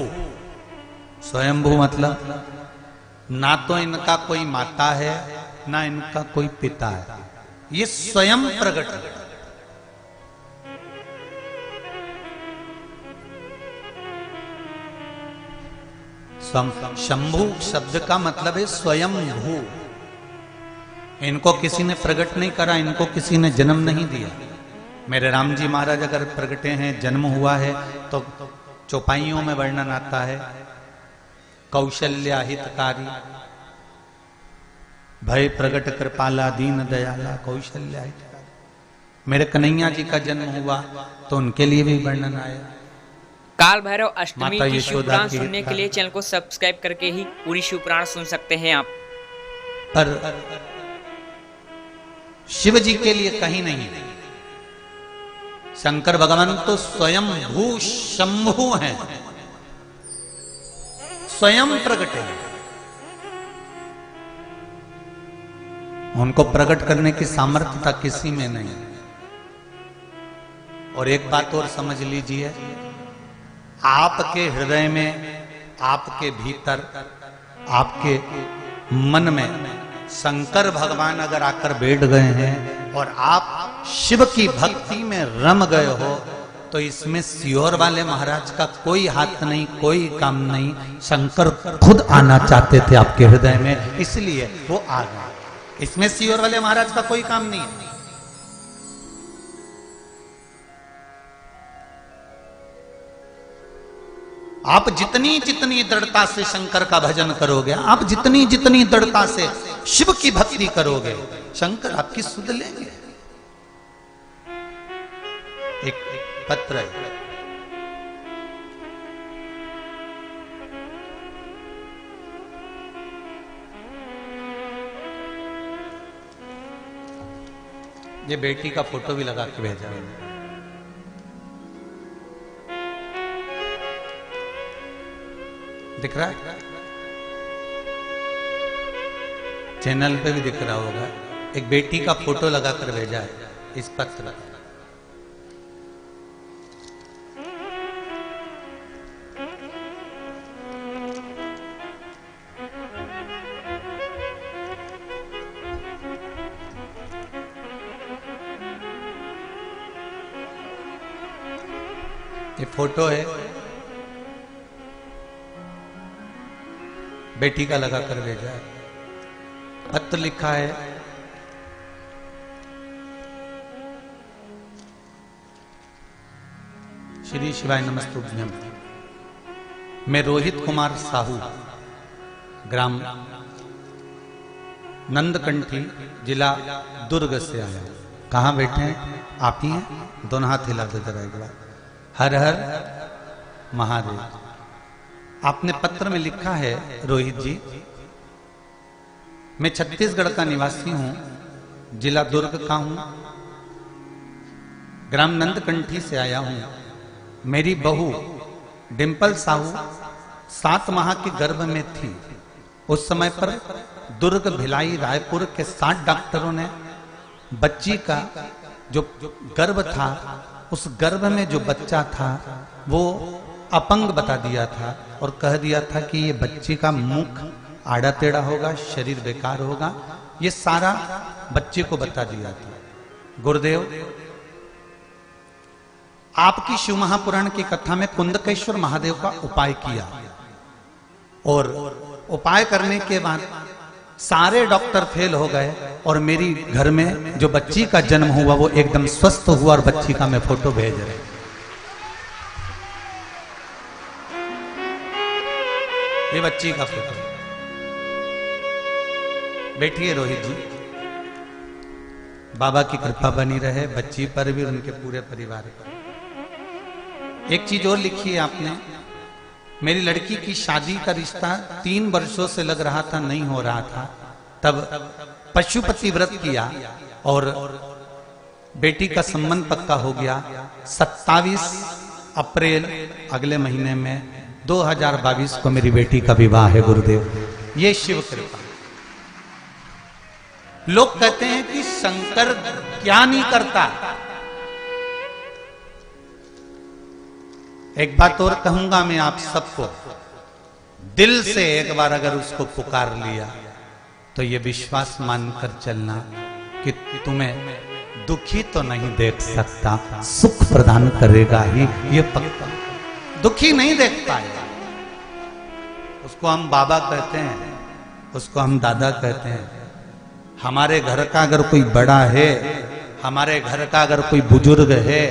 Speaker 1: स्वयंभू मतलब ना तो इनका कोई माता है ना इनका कोई पिता है, ये स्वयं प्रकट है। शंभू शब्द का मतलब है स्वयं भू। इनको किसी ने प्रकट नहीं करा, इनको किसी ने जन्म नहीं दिया। मेरे राम जी महाराज अगर प्रकटे हैं, जन्म हुआ है, तो चौपाइयों में वर्णन आता है, कौशल्या हितकारी, भय प्रगट कृपाला, दीन दयाला, कौशल्या हितकारी। मेरे कन्हैया जी का जन्म हुआ तो उनके लिए भी वर्णन आया।
Speaker 3: काल भैरव अष्टमी की शिवपुराण सुनने के लिए चैनल को सब्सक्राइब करके ही पूरी शिवपुराण सुन सकते हैं आप।
Speaker 1: पर शिव जी के लिए कहीं नहीं। शंकर भगवान तो स्वयं भू शंभु हैं, स्वयं प्रकट है। उनको प्रकट करने की सामर्थ्यता किसी में नहीं। और एक बात और समझ लीजिए, आपके हृदय में, आपके भीतर, आपके मन में शंकर भगवान अगर आकर बैठ गए हैं और आप शिव की भक्ति में रम गए हो, तो इसमें सियोर वाले महाराज का कोई हाथ नहीं, कोई काम नहीं। शंकर खुद आना चाहते थे आपके हृदय में, इसलिए वो आ गए। इसमें सियोर वाले महाराज का कोई काम नहीं है। आप जितनी जितनी दृढ़ता से शंकर का भजन करोगे, आप जितनी जितनी दृढ़ता से शिव की भक्ति करोगे, शंकर आपकी सुध लेंगे। एक पत्र है, ये बेटी का फोटो भी लगा के भेजा है। दिख रहा है? चैनल पे भी दिख रहा होगा। एक बेटी का फोटो लगाकर भेजा है इस पत्र। ये फोटो है बेटी का लगा कर भेजा है। पत्र लिखा है, श्री शिवाय नमस्तुभ्यम। मैं रोहित कुमार साहू, ग्राम नंदकंठी, जिला दुर्ग से आया। कहाँ बैठे हैं? आप ही हैं? दोनों हाथ हिला दो जरा एक बार। हर हर महादेव। आपने पत्र में लिखा है, रोहित जी, मैं छत्तीसगढ़ का निवासी हूं, जिला दुर्ग का हूं, ग्राम नंदकंठी से आया हूं। मेरी बहू डिंपल साहू 7 माह के गर्भ में थी। उस समय पर दुर्ग, भिलाई, रायपुर के 7 डॉक्टरों ने बच्ची का जो गर्भ था, उस गर्भ में जो बच्चा था वो अपंग बता दिया था और कह दिया था कि ये बच्ची का मुख आड़ा टेढ़ा होगा, शरीर बेकार होगा। ये सारा बच्चे को बता दिया था। गुरुदेव, आपकी शिव महापुराण की कथा में कुंदकेश्वर महादेव का उपाय किया और उपाय करने के बाद सारे डॉक्टर फेल हो गए और मेरी घर में जो बच्ची का जन्म हुआ वो एकदम स्वस्थ हुआ और बच्ची का मैं फोटो भेज रहा हूं। ये बच्ची का फोटो। बैठिए रोहित जी, बाबा की कृपा बनी रहे बच्ची पर भी, उनके पूरे परिवार पर। एक चीज और लिखी है आपने, मेरी लड़की की शादी का रिश्ता 3 वर्षों से लग रहा था, नहीं हो रहा था। तब पशुपति व्रत किया और बेटी का संबंध पक्का हो गया। 27 अप्रैल अगले महीने में 2022 को मेरी बेटी का विवाह है। गुरुदेव, ये शिव कृपा। लोग कहते हैं कि शंकर क्या नहीं करता। एक बात और कहूंगा मैं आप सबको, दिल से एक बार अगर उसको पुकार लिया तो ये विश्वास मानकर चलना कि तुम्हें दुखी तो नहीं देख सकता, सुख प्रदान करेगा ही, ये पक्का। दुखी नहीं देख पाएगा। उसको हम बाबा कहते हैं, उसको हम दादा कहते हैं। हमारे घर का अगर कोई बड़ा है, हमारे घर का अगर कोई बुजुर्ग है,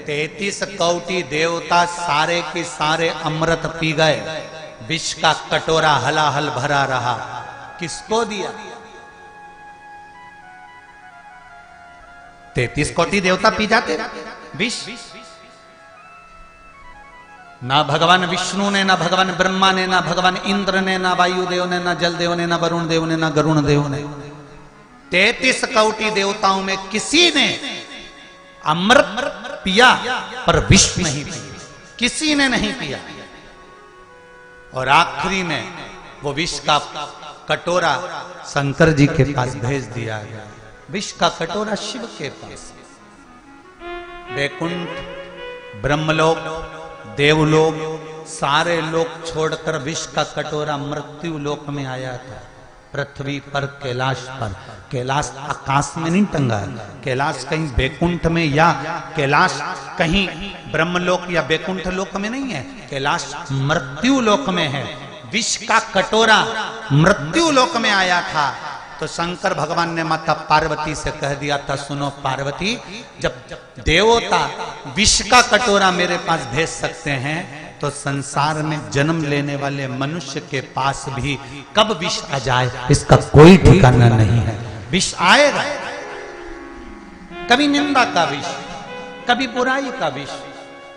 Speaker 1: 33 कौटी देवता सारे के सारे अमृत पी गए, विष का कटोरा हलाहल भरा रहा, किसको दिया? 33 कोटि देवता पी जाते विष। ना भगवान विष्णु ने, ना भगवान ब्रह्मा ने, ना भगवान इंद्र ने, ना वायुदेव ने, ना जलदेव ने, ना वरुण देव ने, ना गरुण देव ने। 33 कौटि देवताओं में किसी ने अमृत पिया पर विष नहीं पिया, किसी ने नहीं पिया। और आखिरी में वो विष का कटोरा शंकर जी के पास भेज दिया गया। विष का कटोरा शिव के पास। वैकुंठ, ब्रह्मलोक, देवलोक, सारे लोग छोड़कर विष का कटोरा मृत्यु लोक में आया था। पृथ्वी पर, कैलाश पर। कैलाश आकाश में नहीं टंगा है, कैलाश कहीं वैकुंठ में या कैलाश कहीं ब्रह्मलोक या वैकुंठ लोक में नहीं है, कैलाश मृत्यु लोक में है। विष का कटोरा मृत्यु लोक में आया था तो शंकर भगवान ने माता पार्वती से कह दिया था, सुनो पार्वती, जब देवता विष का कटोरा मेरे पास भेज सकते हैं तो संसार में जन्म लेने वाले मनुष्य के पास भी कब विष आ जाए इसका कोई ठिकाना नहीं है। विष आएगा, कभी निंदा का विष, कभी बुराई का विष,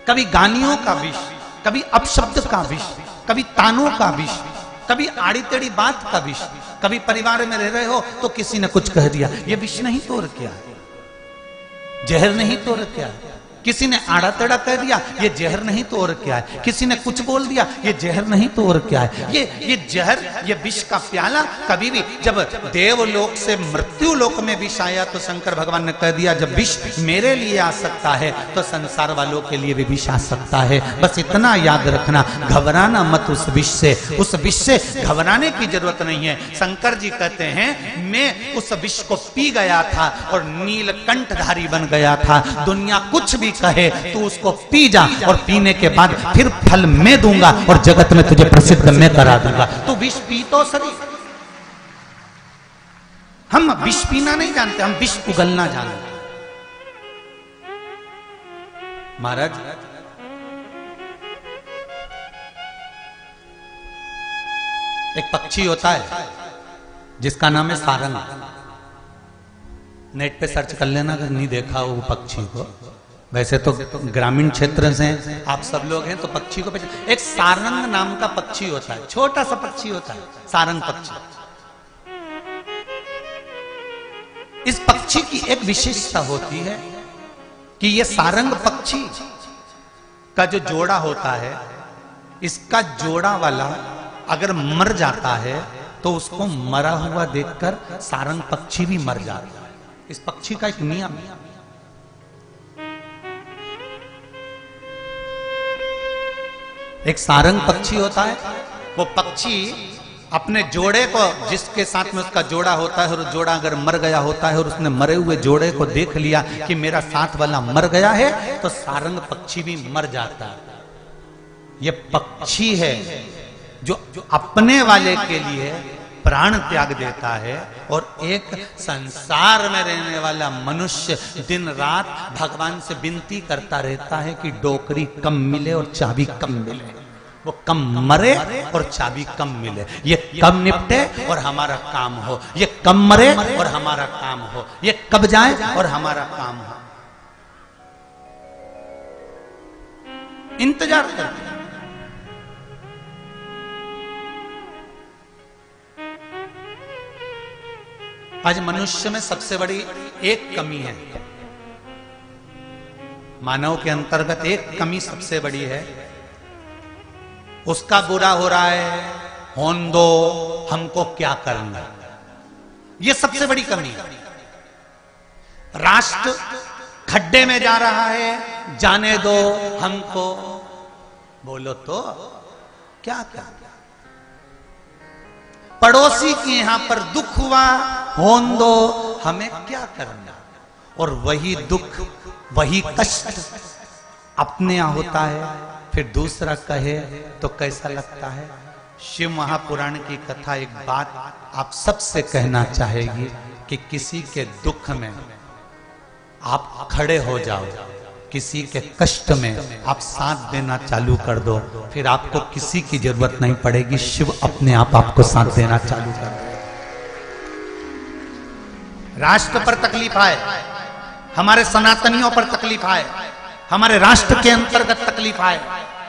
Speaker 1: कभी गालियों का विष, कभी अपशब्द का विष, कभी तानों का विष, कभी आड़ी टेढ़ी बात का विष। कभी परिवार में रह रहे हो तो किसी ने कुछ कह दिया, ये विष नहीं तो और क्या है, जहर नहीं तो और क्या है। किसी ने आड़ा टेढ़ा कह दिया, ये जहर नहीं तो और क्या है। किसी ने कुछ बोल दिया, ये जहर नहीं तो और क्या है। ये जहर, ये विष का प्याला कभी भी, जब देवलोक से मृत्यु लोक में विष आया तो शंकर भगवान ने कह दिया, जब विष मेरे लिए आ सकता है तो संसार वालों के लिए भी विष आ सकता है। बस इतना याद रखना, घबराना मत उस विष से। उस विष से घबराने की जरूरत नहीं है। शंकर जी कहते हैं, मैं उस विष को पी गया था और नीलकंठधारी बन गया था। दुनिया कुछ भी कहे तू उसको पी जा और पीने के बाद फिर फल मैं दूंगा और जगत में तुझे प्रसिद्ध मैं करा दूंगा। तू विष पी तो सही। हम विष पीना नहीं जानते, हम विष उगलना जानते। महाराज एक पक्षी होता है जिसका नाम है सारंग। नेट पे सर्च कर लेना अगर नहीं देखा वो पक्षी को। वैसे तो ग्रामीण क्षेत्र से आप सब लोग हैं तो पक्षी को पहचान। एक सारंग नाम का पक्षी होता है, छोटा सा पक्षी होता है सारंग पक्षी। इस पक्षी की एक विशेषता होती है कि ये सारंग पक्षी का जो जोड़ा होता है, इसका जोड़ा वाला अगर मर जाता है तो उसको मरा हुआ देखकर सारंग पक्षी भी मर जाता है। इस पक्षी का एक नियम है। एक सारंग पक्षी होता है, वो पक्षी अपने जोड़े को, जिसके साथ में उसका जोड़ा होता है, और जोड़ा अगर मर गया होता है और उसने मरे हुए जोड़े को देख लिया कि मेरा साथ वाला मर गया है, तो सारंग पक्षी भी मर जाता है। ये पक्षी है जो अपने वाले के लिए प्राण त्याग देता है, और एक संसार में रहने वाला मनुष्य दिन रात भगवान से विनती करता रहता है कि डोकरी कम मिले और चाबी कम मिले, वो कम मरे और चाबी कम मिले, ये कम निपटे और हमारा काम हो, ये कम मरे और हमारा काम हो, ये कब जाए और हमारा काम हो। इंतजार करते हैं। आज मनुष्य में सबसे बड़ी एक कमी है, मानव के अंतर्गत एक कमी सबसे बड़ी है, उसका बुरा हो रहा है, होन दो, हमको क्या करना, ये सबसे बड़ी कमी है। राष्ट्र खड्डे में जा रहा है, जाने दो हमको, बोलो तो क्या क्या। पड़ोसी के यहां पर दुख हुआ, होन दो, हमें क्या करना। और वही दुख, वही कष्ट अपने यहां होता है, फिर दूसरा कहे तो कैसा लगता है। शिव महापुराण की कथा एक बात आप सबसे कहना चाहेगी कि किसी के दुख में आप खड़े हो जाओ, किसी के कष्ट में आप साथ देना चालू कर दो, फिर आपको किसी की जरूरत नहीं पड़ेगी, शिव अपने आप आपको साथ देना चालू कर दो। राष्ट्र पर तकलीफ आए, हमारे सनातनियों पर तकलीफ आए, हमारे राष्ट्र के अंतर्गत तकलीफ आए,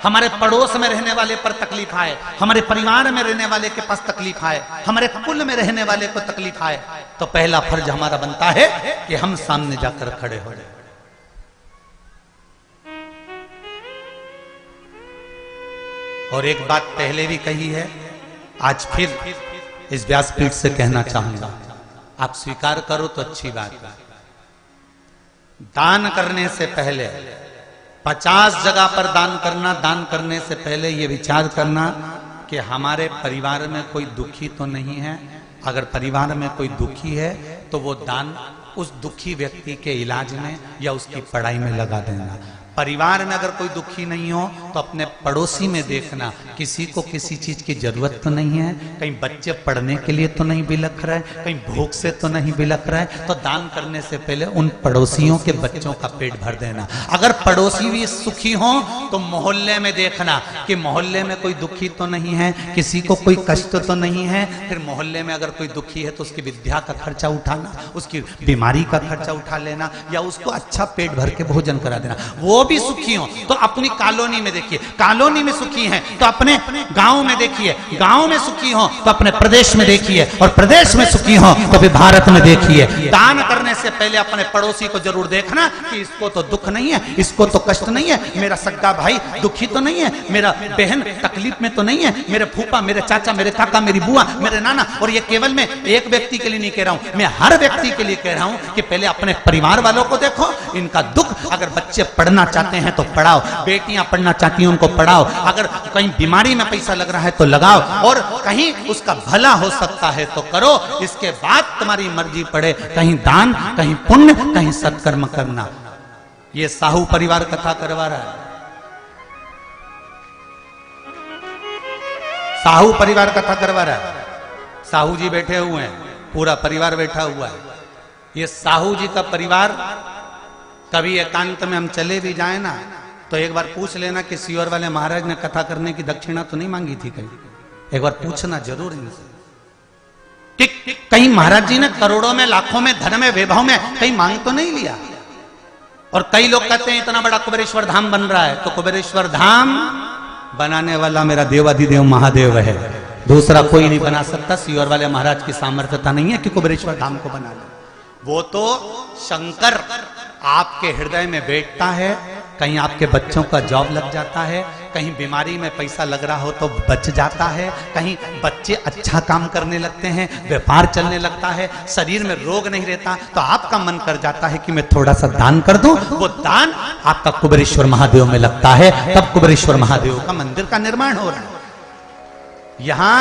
Speaker 1: हमारे पड़ोस में रहने वाले पर तकलीफ आए, हमारे परिवार में रहने वाले के पास तकलीफ आए, हमारे कुल में रहने वाले को तकलीफ आए, तो पहला फर्ज हमारा बनता है कि हम सामने जाकर खड़े हो जाए। और एक बात पहले भी कही है, आज फिर इस व्यासपीठ से कहना चाहूंगा, आप स्वीकार करो तो अच्छी बात है। दान करने से पहले 50 जगह पर दान करना, दान करने से पहले यह विचार करना कि हमारे परिवार में कोई दुखी तो नहीं है। अगर परिवार में कोई दुखी है तो वो दान उस दुखी व्यक्ति के इलाज में या उसकी पढ़ाई में लगा देना। परिवार में अगर कोई दुखी नहीं हो तो अपने पड़ोसी में देखना, किसी को किसी चीज की जरूरत तो नहीं है, कहीं बच्चे पढ़ने के लिए तो नहीं बिलख रहे, कहीं भूख से तो नहीं बिलख रहे, तो दान करने से पहले उन पड़ोसियों के बच्चों का पेट भर देना। अगर पड़ोसी भी सुखी हो तो मोहल्ले में देखना कि मोहल्ले में कोई दुखी तो नहीं है, किसी को कोई कष्ट तो नहीं है। फिर मोहल्ले में अगर कोई दुखी है तो उसकी विद्या का खर्चा उठाना, उसकी बीमारी का खर्चा उठा लेना, या उसको अच्छा पेट भर के भोजन करा देना। वो भी सुखी हो तो अपनी कॉलोनी में देखिए, कॉलोनी में सुखी हैं तो अपने गांव में देखिए, गांव में सुखी हो तो अपने प्रदेश में देखिए, और प्रदेश में सुखी हो तो फिर भारत में देखिए। दान करने से पहले अपने पड़ोसी को जरूर देखना कि इसको तो दुख नहीं है, इसको तो कष्ट नहीं है, मेरा सगा भाई दुखी तो नहीं है, मेरा बहन तकलीफ में तो नहीं है, मेरे फूफा, मेरे चाचा, मेरे काका, मेरी बुआ, मेरे नाना। और ये केवल मैं एक व्यक्ति के लिए नहीं कह रहा हूं, मैं हर व्यक्ति के लिए कह रहा हूं कि पहले अपने परिवार वालों को देखो, इनका दुख। अगर बच्चे पढ़ना चाहते हैं तो पढ़ाओ, बेटियां पढ़ना चाहती हैं उनको पढ़ाओ, अगर कहीं बीमारी में पैसा लग रहा है तो लगाओ, और कहीं उसका भला हो सकता है तो करो। इसके बाद तुम्हारी मर्जी पड़े, कहीं दान, कहीं पुण्य, कहीं सत्कर्म करना। ये साहू परिवार कथा करवा रहा है। साहू परिवार कथा करवा रहा है। साहू जी बैठे हुए हैं, पूरा परिवार बैठा हुआ है। ये साहू जी का परिवार, कभी एकांत में हम चले भी जाए ना, तो एक बार पूछ लेना कि सीहोर वाले महाराज ने कथा करने की दक्षिणा तो नहीं मांगी थी कहीं। एक बार पूछना जरूर इनसे कि कहीं महाराज जी ने करोड़ों में, लाखों में, धन में, वैभव में कहीं मांग तो नहीं लिया। और कई लोग कहते हैं इतना बड़ा कुबेरेश्वर धाम बन रहा है, तो कुबेरेश्वर धाम बनाने वाला मेरा देवाधिदेव महादेव है, दूसरा कोई नहीं बना सकता। सीहोर वाले महाराज की सामर्थ्यता नहीं है कि कुबेरेश्वर धाम को बना ले। वो तो शंकर आपके हृदय में बैठता है। कहीं आपके बच्चों का जॉब लग जाता है, कहीं बीमारी में पैसा लग रहा हो तो बच जाता है, कहीं बच्चे अच्छा काम करने लगते हैं, व्यापार चलने लगता है, शरीर में रोग नहीं रहता, तो आपका मन कर जाता है कि मैं थोड़ा सा दान कर दूं। वो दान आपका कुबेरेश्वर महादेव में लगता है, तब कुबेरेश्वर महादेव का मंदिर का निर्माण हो रहा है। यहां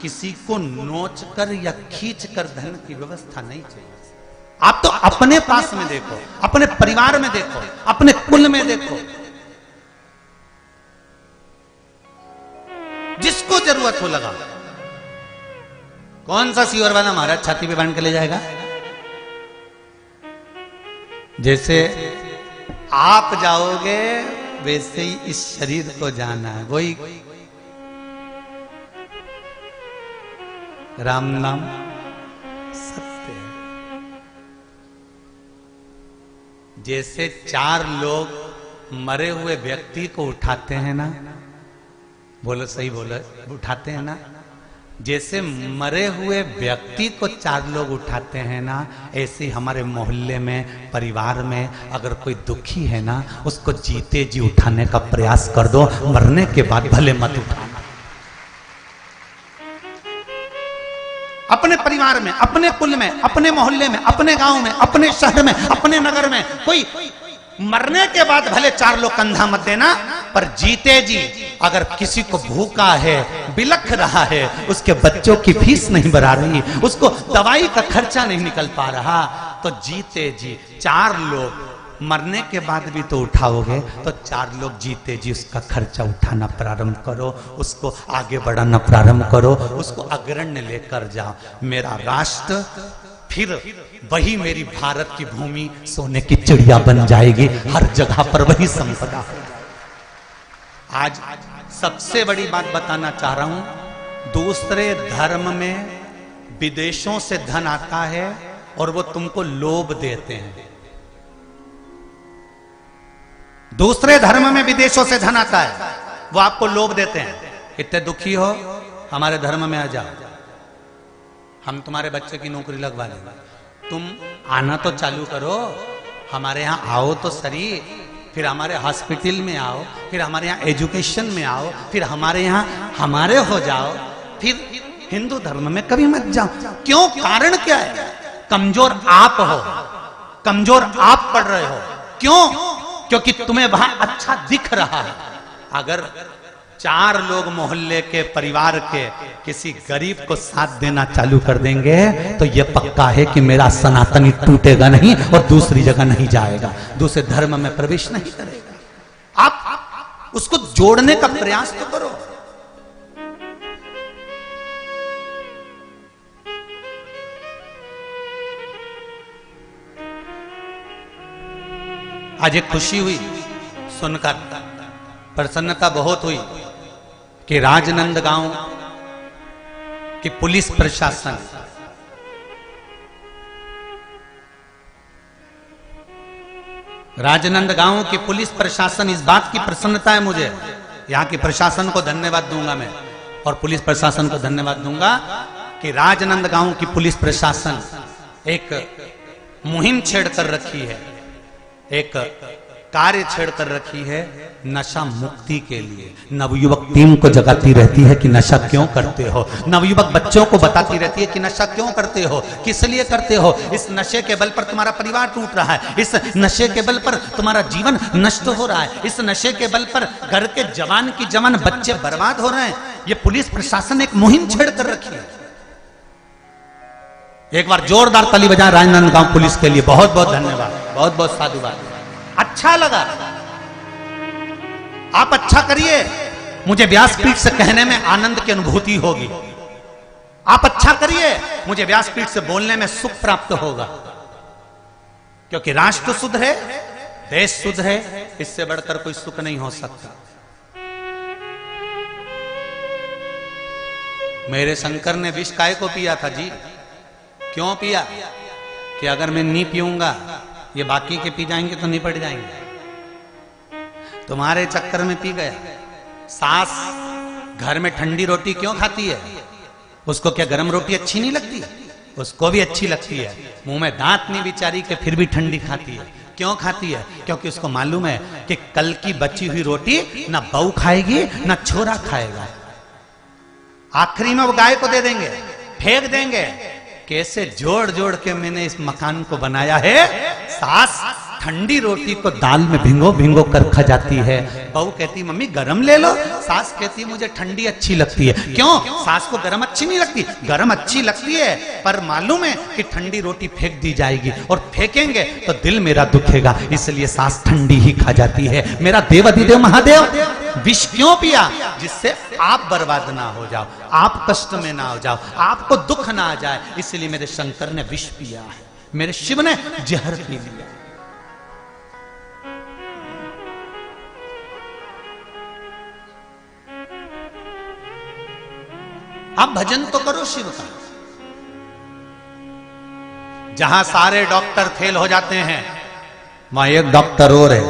Speaker 1: किसी को नोच कर या खींच कर धन की व्यवस्था नहीं चाहिए। आप तो अपने पास में देखो, अपने परिवार में देखो, अपने कुल में देखो, जिसको जरूरत हो लगा। कौन सा सीहोर वाला महाराज छाती पे बांध के ले जाएगा? जैसे आप जाओगे वैसे ही इस शरीर को जाना है। वही राम नाम सत्य है। जैसे 4 लोग मरे हुए व्यक्ति को उठाते हैं ना, बोलो सही बोलो, उठाते हैं ना, जैसे मरे हुए व्यक्ति को 4 लोग उठाते हैं ना, ऐसे ही हमारे मोहल्ले में, परिवार में अगर कोई दुखी है ना, उसको जीते जी उठाने का प्रयास कर दो, मरने के बाद भले मत उठाना। अपने परिवार में, अपने कुल में, अपने मोहल्ले में, अपने गांव में, अपने शहर में, अपने नगर में कोई मरने के बाद भले 4 लोग कंधा मत देना, पर जीते जी अगर किसी को भूखा है, बिलख रहा है, उसके बच्चों की फीस नहीं भरा रही, उसको दवाई का खर्चा नहीं निकल पा रहा, तो जीते जी 4 लोग मरने के बाद भी तो उठाओगे, तो 4 लोग जीते जी उसका खर्चा उठाना प्रारंभ करो, उसको आगे बढ़ाना प्रारंभ करो, उसको अग्रण्य लेकर जाओ। मेरा राष्ट्र फिर वही मेरी भारत की भूमि सोने की चिड़िया बन जाएगी, हर जगह पर वही संपदा। आज सबसे बड़ी बात बताना चाह रहा हूं, दूसरे धर्म में विदेशों से धन आता है और वो तुमको लोभ देते हैं। दूसरे धर्म में विदेशों से धन आता है, वो आपको लोभ देते हैं। इतने दुखी हो, हमारे धर्म में आ जाओ, हम तुम्हारे बच्चे की नौकरी लगवा देंगे। तुम आना तो चालू करो, हमारे यहाँ आओ तो सही, फिर हमारे हॉस्पिटल में आओ, फिर हमारे यहाँ एजुकेशन में आओ, फिर हमारे यहाँ हमारे हो जाओ, फिर हिंदू धर्म में कभी मत जाओ। क्यों? कारण क्या है? कमजोर आप हो, कमजोर आप पढ़ रहे हो। क्यों? क्योंकि तुम्हें वहां अच्छा दिख रहा है। अगर 4 लोग मोहल्ले के, परिवार के किसी गरीब को साथ देना चालू कर देंगे, तो यह पक्का है कि मेरा सनातनी टूटेगा नहीं और दूसरी जगह नहीं जाएगा, दूसरे धर्म में प्रवेश नहीं करेगा। आप उसको जोड़ने का प्रयास तो करो। आज एक खुशी हुई सुनकर, प्रसन्नता बहुत हुई कि राजनांदगांव की पुलिस प्रशासन राजनांदगांव की पुलिस प्रशासन, इस बात की प्रसन्नता है मुझे, यहाँ की प्रशासन को धन्यवाद दूंगा मैं, और पुलिस प्रशासन को धन्यवाद दूंगा कि राजनांदगांव की पुलिस प्रशासन एक मुहिम छेड़ कर रखी है, एक कार्य छेड़ कर रखी है नशा मुक्ति के लिए। नवयुवक टीम को जगाती रहती है कि नशा क्यों करते हो, नवयुवक बच्चों को बताती रहती है कि नशा क्यों करते हो, किस लिए करते हो। इस नशे के बल पर तुम्हारा परिवार टूट रहा है, इस नशे के बल पर तुम्हारा जीवन नष्ट हो रहा है, इस नशे के बल पर घर के जवान की जवान बच्चे बर्बाद हो रहे हैं। ये पुलिस प्रशासन एक मुहिम छेड़ कर रखी है। एक बार जोरदार ताली बजाएं राजनांदगांव पुलिस के लिए। बहुत बहुत धन्यवाद, बहुत बहुत साधुवाद। अच्छा लगा, आप अच्छा करिए, मुझे व्यासपीठ से कहने में आनंद की अनुभूति होगी। आप अच्छा करिए, मुझे व्यासपीठ से बोलने में सुख प्राप्त होगा, क्योंकि राष्ट्र शुद्ध है, देश शुद्ध है, इससे बढ़कर कोई सुख नहीं हो सकता। मेरे शंकर ने विष काय को पिया था जी? क्यों पिया? कि अगर मैं नहीं पीऊंगा ये बाकी के पी जाएंगे तो निपट जाएंगे। तुम्हारे चक्कर में पी गया। सास घर में ठंडी रोटी क्यों खाती है? उसको क्या गर्म रोटी अच्छी नहीं लगती? उसको भी अच्छी लगती है। मुंह में दांत नहीं बिचारी के फिर भी ठंडी खाती है। क्यों खाती है? क्योंकि उसको मालूम है कि कल की बची हुई रोटी ना बहू खाएगी ना छोरा खाएगा। आखिरी में वो गाय को दे देंगे, फेंक देंगे। कैसे जोड़ जोड़ के मैंने इस मकान को बनाया है। सास ठंडी रोटी को दाल में भिंगो भिंगो कर खा जाती है। बहू कहती मम्मी गरम ले लो। सास कहती मुझे ठंडी अच्छी लगती है। क्यों? सास को गरम अच्छी नहीं लगती? गरम अच्छी लगती है, पर मालूम है कि ठंडी रोटी फेंक दी जाएगी और फेंकेंगे तो दिल मेरा दुखेगा, इसलिए सास ठंडी ही खा जाती है। मेरा देवाधिदेव महादेव विष क्यों पिया? जिससे आप बर्बाद ना हो जाओ, आप कष्ट में ना हो जाओ, आपको दुख ना आ जाए, इसलिए मेरे शंकर ने विष पिया है, मेरे शिव ने जहर पी लिया। आप भजन तो करो शिव का। जहां सारे डॉक्टर फेल हो जाते हैं वहां एक डॉक्टर और है।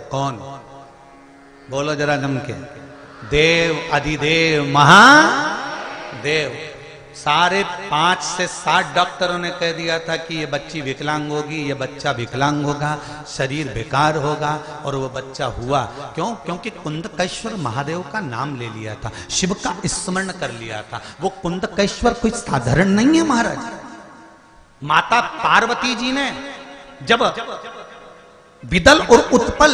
Speaker 1: कौन? बोलो जरा जम के। देव अधिदेव महादेव। सारे 5 से 7 डॉक्टरों ने कह दिया था कि ये बच्ची विकलांग होगी, ये बच्चा विकलांग होगा, शरीर बेकार होगा, और वो बच्चा हुआ। क्यों? क्योंकि कुंदकेश्वर महादेव का नाम ले लिया था, शिव का स्मरण कर लिया था। वो कुंदकेश्वर कोई साधारण नहीं है महाराज। माता पार्वती जी ने जब विदल और उत्पल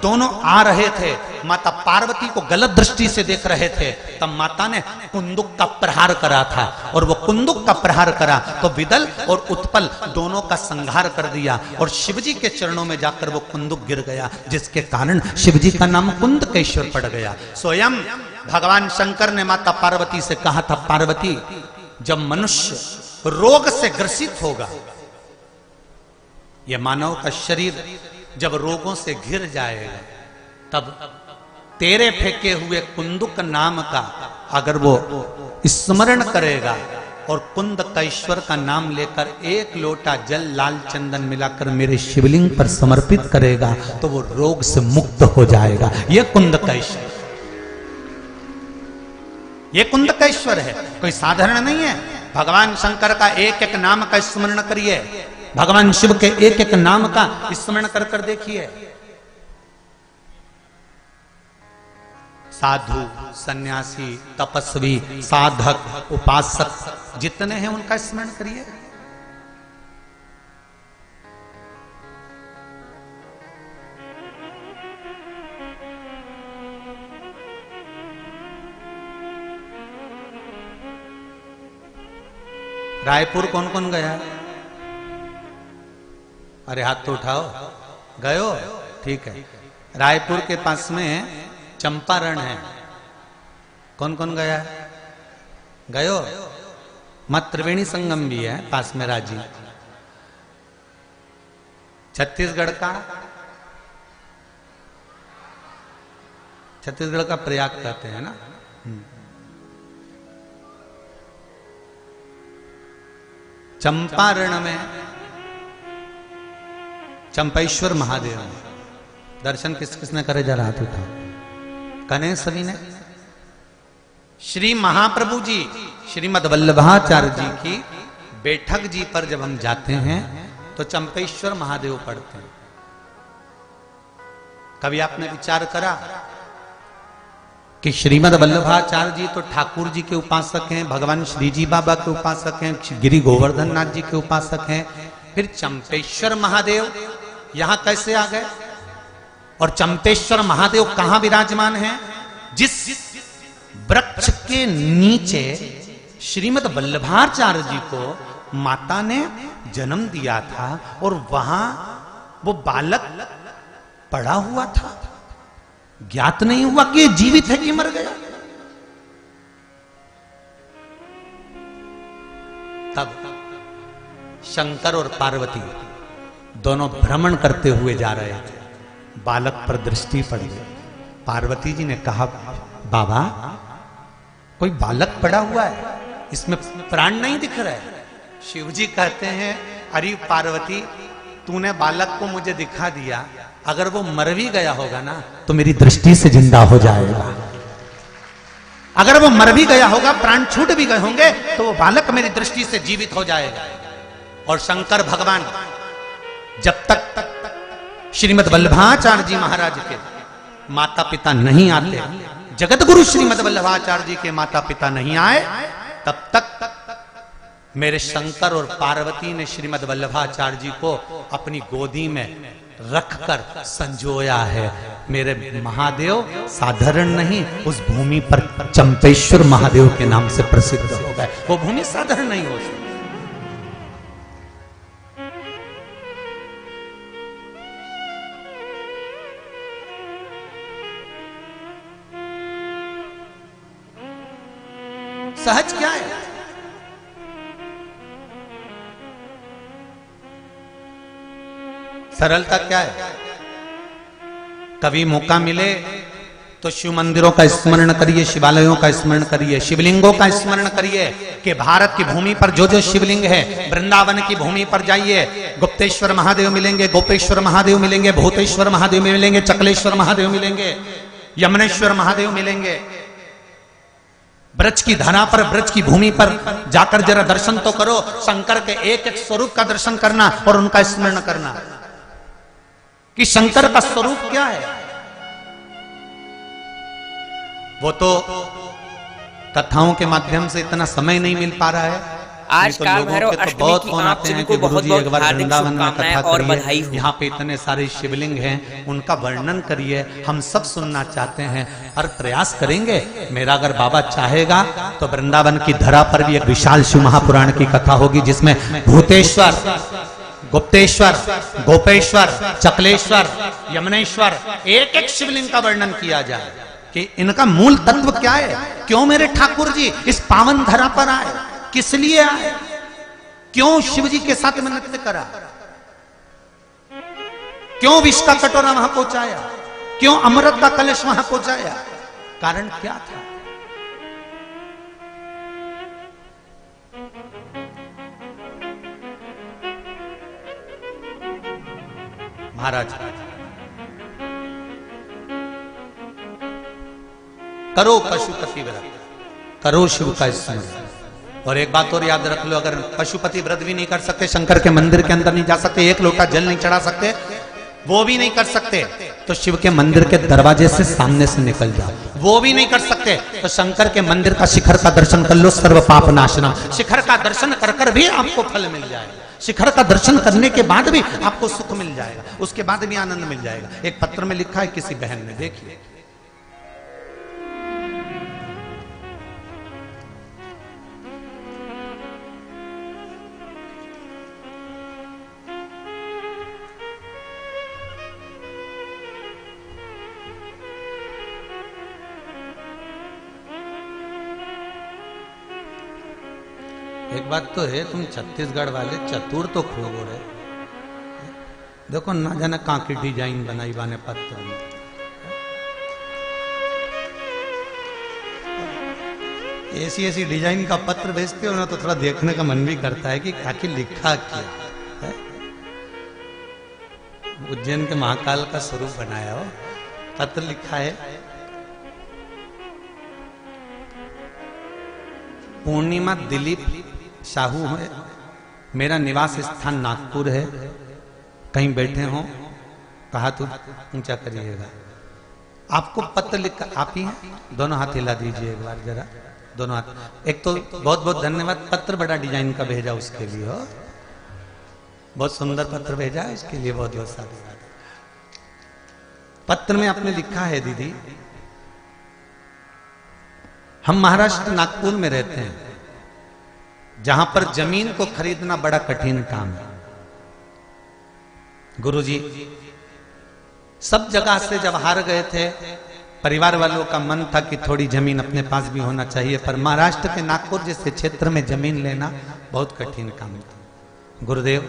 Speaker 1: दोनों आ रहे थे, माता पार्वती को गलत दृष्टि से देख रहे थे, तब माता ने कुंदुक का प्रहार करा था। और वो कुंदुक का प्रहार करा तो विदल और उत्पल दोनों का संहार कर दिया, और शिवजी के चरणों में जाकर वो कुंदुक गिर गया, जिसके कारण शिवजी का नाम कुंदकेश्वर पड़ गया। स्वयं भगवान शंकर ने माता पार्वती से कहा था, पार्वती जब मनुष्य रोग से ग्रसित होगा, यह मानव का शरीर जब रोगों से घिर जाएगा, तब तेरे फेंके हुए कुंदुक नाम का अगर वो स्मरण करेगा और कुंदकेश्वर का नाम लेकर 1 लोटा जल लाल चंदन मिलाकर मेरे शिवलिंग पर समर्पित करेगा, तो वो रोग से मुक्त हो जाएगा। ये कुंदकेश्वर, ये कुंदकेश्वर है, कोई साधारण नहीं है। भगवान शंकर का एक एक नाम का स्मरण करिए, भगवान शिव के एक एक नाम का स्मरण कर कर देखिए। साधु, सन्यासी, तपस्वी, साधक, उपासक जितने हैं उनका स्मरण करिए। रायपुर कौन कौन गया? अरे हाथ तो उठाओ। गए हो? ठीक है। रायपुर के पास में चंपारण है, कौन कौन गया? गए हो? मत त्रिवेणी संगम भी है पास में, राजी। छत्तीसगढ़ का, छत्तीसगढ़ का प्रयाग कहते हैं ना। चंपारण में चंपेश्वर महादेव दर्शन किस किसने करे? जरा हाथ उठाओ। कने सभी ने? श्री महाप्रभु जी श्रीमद वल्लभाचार्य जी की बैठक जी पर जब हम जाते हैं तो चंपेश्वर महादेव पढ़ते हैं। कभी आपने विचार करा कि श्रीमद वल्लभाचार्य जी तो ठाकुर जी के उपासक हैं, भगवान श्री जी बाबा के उपासक हैं, गिरि गोवर्धन नाथ जी के उपासक हैं, फिर चंपेश्वर महादेव यहां कैसे आ गए? और चंपेश्वर महादेव कहां विराजमान हैं? जिस वृक्ष के नीचे श्रीमद वल्लभाचार्य जी को माता ने जन्म दिया था, और वहां वो बालक पड़ा हुआ था, ज्ञात नहीं हुआ कि जीवित है कि मर गया। तब शंकर और पार्वती दोनों भ्रमण करते हुए जा रहे थे। बालक पर दृष्टि पड़ गई। पार्वती जी ने कहा, बाबा कोई बालक पड़ा हुआ है, इसमें प्राण नहीं दिख रहा है। शिव जी कहते हैं, अरे पार्वती तूने बालक को मुझे दिखा दिया, अगर वो मर भी गया होगा ना तो मेरी दृष्टि से जिंदा हो जाएगा। अगर वो मर भी गया होगा, प्राण छूट भी गए होंगे, तो वो बालक मेरी दृष्टि से जीवित हो जाएगा। और शंकर भगवान जब तक श्रीमद् वल्लभाचार्य जी महाराज के माता पिता नहीं आते, जगत गुरु श्रीमद् वल्लभाचार्य जी के माता पिता नहीं आए, तब तक मेरे शंकर और पार्वती ने श्रीमद् वल्लभाचार्य जी को अपनी गोदी में रखकर संजोया है। मेरे महादेव साधारण नहीं, उस भूमि पर चंपेश्वर महादेव के नाम से प्रसिद्ध हो गए। वो भूमि साधारण नहीं हो सकती। सहज क्या है? सरलता क्या है? कभी मौका मिले तो शिव मंदिरों का स्मरण करिए, शिवालयों का स्मरण करिए, शिवलिंगों का स्मरण करिए कि भारत की भूमि पर जो जो शिवलिंग है, वृंदावन की भूमि पर जाइए, गुप्तेश्वर महादेव मिलेंगे, गोपेश्वर महादेव मिलेंगे, भूतेश्वर महादेव मिलेंगे, चकलेश्वर महादेव मिलेंगे, यमुनेश्वर महादेव मिलेंगे। ब्रज की धरा पर, ब्रज की भूमि पर जाकर जरा दर्शन तो करो। शंकर के एक एक स्वरूप का दर्शन करना और उनका स्मरण करना कि शंकर का स्वरूप क्या है। वो तो कथाओं के माध्यम से इतना समय नहीं मिल पा रहा है।
Speaker 3: आज काल भैरव अष्टमी की आप सभी को बहुत बहुत हार्दिक शुभकामनाएं और बधाई हो।
Speaker 1: यहाँ पे इतने सारे शिवलिंग हैं, उनका वर्णन करिए, हम सब सुनना चाहते हैं और प्रयास करेंगे। मेरा अगर बाबा चाहेगा तो वृंदावन की धरा पर भी एक विशाल शिव महापुराण की कथा होगी, जिसमें भूतेश्वर, गुप्तेश्वर, गोपेश्वर, चकलेश्वर, यमुनेश्वर, एक एक शिवलिंग का वर्णन किया जाए कि इनका मूल तत्व क्या है। क्यों मेरे ठाकुर जी इस पावन धरा पर आए, किस लिए आए, क्यों शिव जी के साथ में नृत्य करा, क्यों विष का कटोरा वहां पहुंचाया, क्यों अमृत का कलश वहां पहुंचाया, कारण क्या था। महाराज करो पशुपति व्रत, करो शिव का स्मरण। और एक बात और याद रख लो, अगर पशुपति व्रत भी नहीं कर सकते, शंकर के मंदिर के अंदर नहीं जा सकते, एक लोटा जल नहीं चढ़ा सकते, वो भी नहीं कर सकते, तो शिव के मंदिर के दरवाजे से सामने से निकल जाओ। वो भी नहीं कर सकते तो शंकर के मंदिर का शिखर का दर्शन कर लो, सर्व पाप नाशनम। शिखर का दर्शन कर कर भी आपको फल मिल जाएगा। शिखर का दर्शन करने के बाद भी आपको सुख मिल जाएगा, उसके बाद भी आनंद मिल जाएगा। एक पत्र में लिखा है किसी बहन ने, देखिए, एक बात तो है, तुम छत्तीसगढ़ वाले चतुर तो खूब हो रहे। देखो ना जाने कहाँ की डिजाइन बनाई बाने पत्र में। ऐसी ऐसी डिजाइन का पत्र भेजते हो ना तो थोड़ा देखने का मन भी करता है कि आखिर लिखा क्या है। उज्जैन के महाकाल का स्वरूप बनाया हो, पत्र लिखा है, पूर्णिमा दिलीप साहू है, मेरा निवास स्थान नागपुर है, कहीं बैठे हो, कहा तो ऊंचा करिएगा। आपको पत्र लिख, आप ही हैं, दोनों हाथ हिला दीजिए एक बार जरा, दोनों हाथ। एक तो बहुत बहुत धन्यवाद, पत्र बड़ा डिजाइन का भेजा उसके लिए, हो बहुत सुंदर पत्र भेजा है, उसके लिए बहुत बहुत साधुवाद। पत्र में आपने लिखा है, दीदी हम महाराष्ट्र नागपुर में रहते हैं, जहां पर जमीन को खरीदना बड़ा कठिन काम है। गुरुजी सब जगह से जब हार गए थे, परिवार वालों का मन था कि थोड़ी जमीन अपने पास भी होना चाहिए, पर महाराष्ट्र के नागपुर जैसे क्षेत्र में जमीन लेना बहुत कठिन काम था। गुरुदेव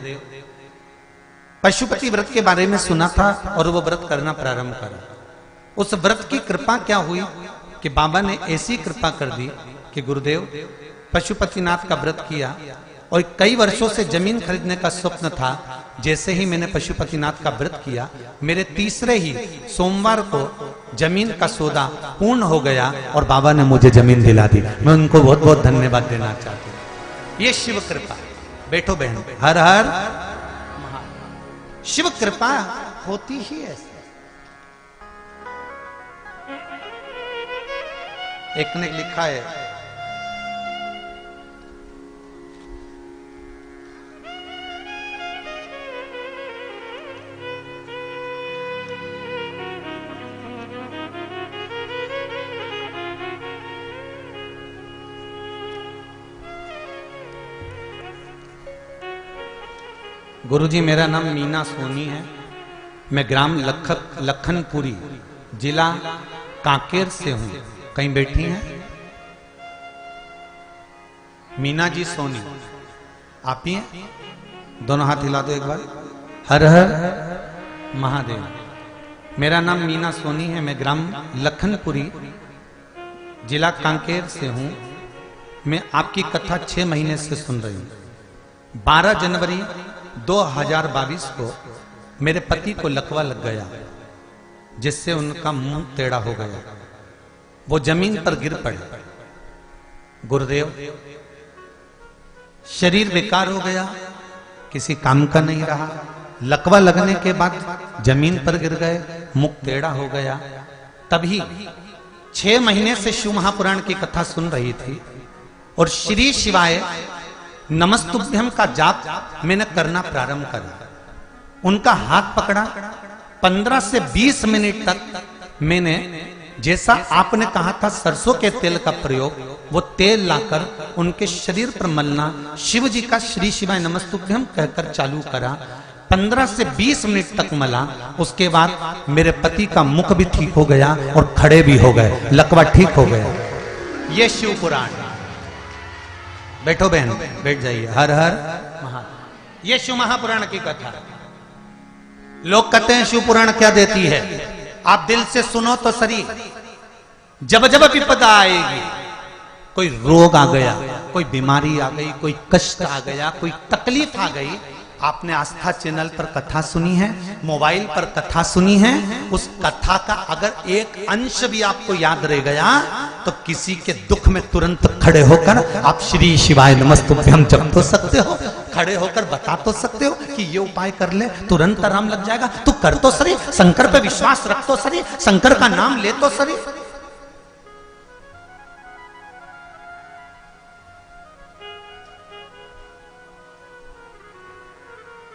Speaker 1: पशुपति व्रत के बारे में सुना था और वो व्रत करना प्रारंभ करा। उस व्रत की कृपा क्या हुई कि बाबा ने ऐसी कृपा कर दी कि गुरुदेव पशुपतिनाथ का व्रत किया और कई वर्षों से जमीन खरीदने का स्वप्न था। जैसे ही मैंने पशुपतिनाथ का व्रत किया, मेरे तीसरे ही सोमवार को जमीन का सौदा पूर्ण हो गया और बाबा ने मुझे जमीन दिला दी। मैं उनको बहुत बहुत धन्यवाद देना चाहती हूँ। ये शिव कृपा। बैठो बहन, हर हर शिव कृपा होती ही ऐसे। एक ने लिखा है, गुरुजी मेरा नाम मीना सोनी है। मैं ग्राम लखनपुरी जिला कांकेर से हूं। कहीं बैठी हैं? मीना जी सोनी आप ही हैं? दोनों हाथ हिला दो एक बार। हर हर महादेव। मेरा नाम मीना सोनी है। मैं ग्राम लखनपुरी जिला कांकेर से हूं। मैं आपकी कथा 6 महीने से सुन रही हूं। 12 जनवरी 2022 को मेरे पति को लकवा लग गया, जिससे उनका मुंह टेढ़ा हो गया। वो जमीन पर गिर पड़े। गुरुदेव शरीर बेकार हो गया, किसी काम का नहीं रहा। लकवा लगने के बाद जमीन पर गिर गए, मुख टेढ़ा हो गया। तभी 6 महीने से शिव महापुराण की कथा सुन रही थी और श्री शिवाय नमस्तुभ्यम का जाप मैंने करना प्रारंभ करा। उनका हाथ पकड़ा। 15 से 20 मिनट तक मैंने, जैसा आपने कहा था सरसों के तेल का प्रयोग, वो तेल लाकर उनके शरीर पर मलना, शिव जी का श्री शिवाय नमस्तुभ्यम कहकर चालू करा। 15 से 20 मिनट तक मला। उसके बाद मेरे पति का मुख भी ठीक हो गया और खड़े भी हो गए, लकवा ठीक हो गया। ये शिव पुराण। बैठो बहन, बैठ जाइए। हर हर महादेव। ये शिव महापुराण की कथा। लोग कहते हैं शिव पुराण क्या देती है? आप दिल से सुनो तो सही। जब जब विपदा आएगी, कोई रोग आ गया, कोई बीमारी आ गई, कोई कष्ट आ गया, कोई तकलीफ आ गई, आपने आस्था चैनल पर कथा सुनी है, मोबाइल पर कथा सुनी है, उस कथा का अगर एक अंश भी आपको याद रह गया तो किसी के दुख में तुरंत खड़े होकर आप श्री शिवाय नमस्तुभ्यम जप तो सकते हो। खड़े होकर बता तो सकते हो कि ये उपाय कर ले, तुरंत आराम लग जाएगा। तू कर तो सही, शंकर पे विश्वास रख तो सही, शंकर का नाम ले तो सही।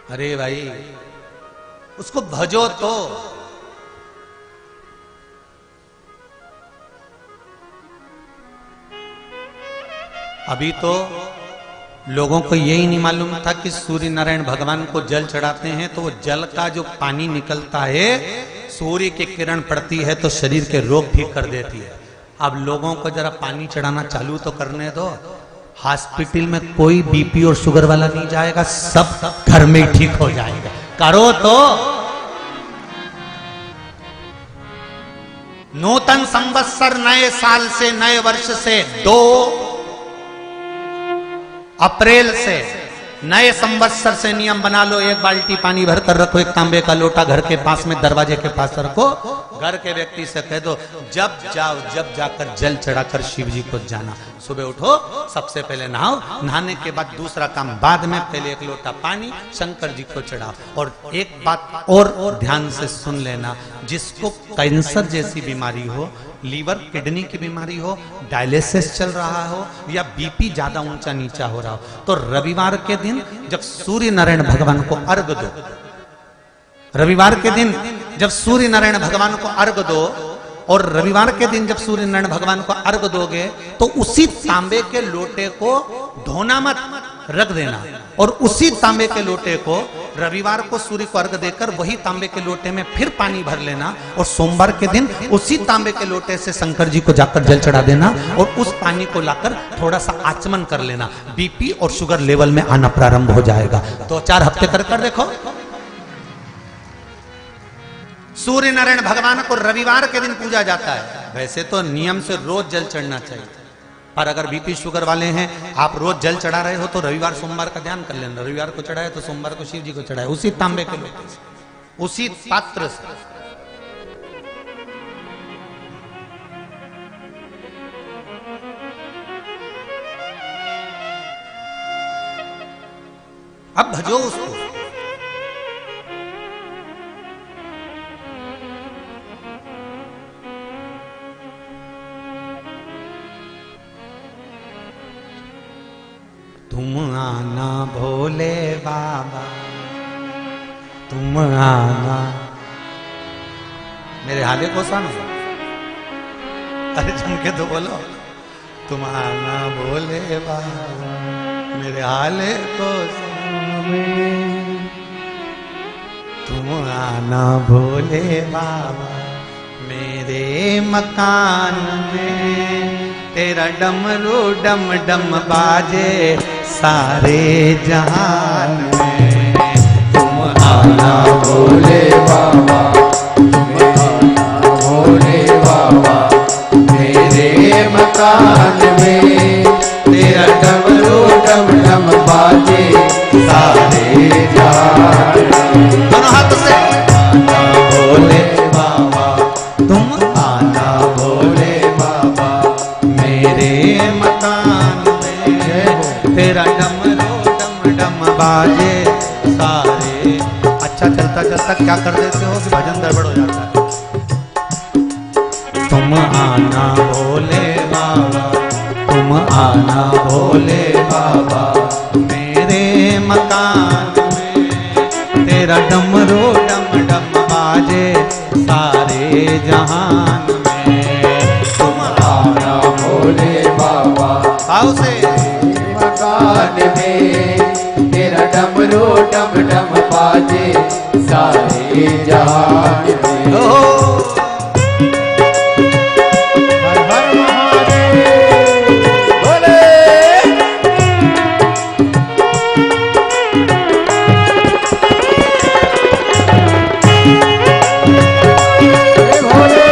Speaker 1: अरे भाई उसको भजो तो। अभी तो लोगों को यही नहीं मालूम था कि सूर्य नारायण भगवान को जल चढ़ाते हैं तो वो जल का जो पानी निकलता है, सूर्य की किरण पड़ती है तो शरीर के रोग ठीक कर देती है। अब लोगों को जरा पानी चढ़ाना चालू तो करने दो। हॉस्पिटल में कोई बीपी और शुगर वाला नहीं जाएगा, सब घर में ही ठीक हो जाएगा। करो तो। नूतन संवत्सर नए साल से, नए वर्ष से 2 अप्रैल से नए संवत्सर से नियम बना लो। 1 बाल्टी पानी भर कर रखो, 1 तांबे का लोटा घर के पास में दरवाजे के पास रखो। घर के व्यक्ति से कह दो जब जाओ, जब जाकर जल चढ़ाकर शिव जी को जाना। सुबह उठो, सबसे पहले नहाओ, नहाने के बाद दूसरा काम बाद में, पहले 1 लोटा पानी शंकर जी को चढ़ाओ। और एक बात और ध्यान से सुन लेना, जिसको कैंसर जैसी बीमारी हो, लीवर किडनी की बीमारी हो, डायलिसिस चल रहा हो या बीपी ज्यादा ऊंचा नीचा हो रहा हो, तो रविवार के दिन जब सूर्य नारायण भगवान को अर्घ दो, रविवार के दिन जब सूर्य नारायण भगवान को अर्घ दो, और रविवार के दिन जब सूर्य नारायण भगवान को अर्घ दोगे तो उसी तांबे के लोटे को धोना मत, रख देना। और उसी तांबे के लोटे को रविवार को सूर्य को अर्घ देकर वही तांबे के लोटे में फिर पानी भर लेना और सोमवार के दिन उसी तांबे के लोटे से शंकर जी को जाकर जल चढ़ा देना और उस पानी को लाकर थोड़ा सा आचमन कर लेना। बीपी और शुगर लेवल में आना प्रारंभ हो जाएगा। 2-4 हफ्ते कर देखो। सूर्य नारायण भगवान को रविवार के दिन पूजा जाता है। वैसे तो नियम से रोज जल चढ़ना चाहिए, पर अगर बीपी शुगर वाले हैं, आप रोज जल चढ़ा रहे हो तो रविवार सोमवार का ध्यान कर लेना। रविवार को चढ़ाए तो सोमवार को शिव जी को चढ़ाए, उसी तांबे के लोटे से, उसी पात्र से। अब भजो उसको। तुम आना भोले बाबा, तुम आना। मेरे हाले को सुनो, अरे जम के तो बोलो। तुम आना भोले बाबा, मेरे हाले को सुनो। तुम आना भोले बाबा, मेरे मकान में तेरा डमरू डम डम बाजे सारे जहान में।
Speaker 2: तुम आना भोले बाबा, तुम आना भोले बाबा, मेरे मकान में तेरा डमरू डम डम बाजे सारे जहान में।
Speaker 1: दोनों हाथों से
Speaker 2: आना भोले बाबा, तुम आना भोले बाबा,
Speaker 1: मेरे मकान में तेरा डमरू डम डम बाजे सारे। अच्छा चलता चलता क्या कर देते हो कि भजन गड़बड़ हो जाता है। तुम आना भोले बाबा, तुम आना भोले बाबा, मेरे मकान में तेरा डमरू डम डम बाजे सारे जहान में।
Speaker 2: तुम आना भोले बाबा,
Speaker 1: आओ से
Speaker 2: मकान में तेरा डमरू डम डम बाजे सारे जहान में। हर हर महादेव बोले। जय भोले।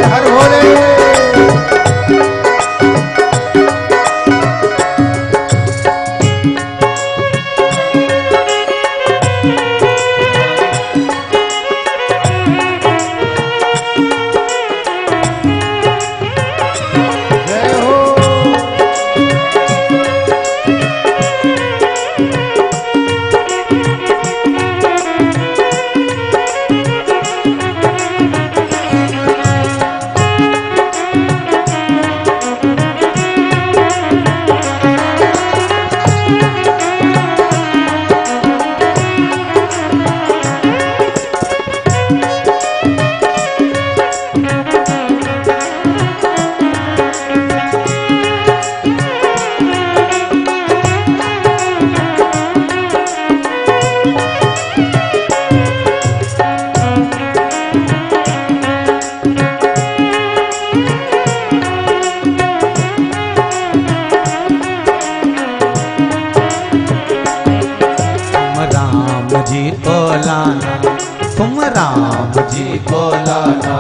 Speaker 2: हर भोले। जय हो।
Speaker 1: तुम राम जी को लाना,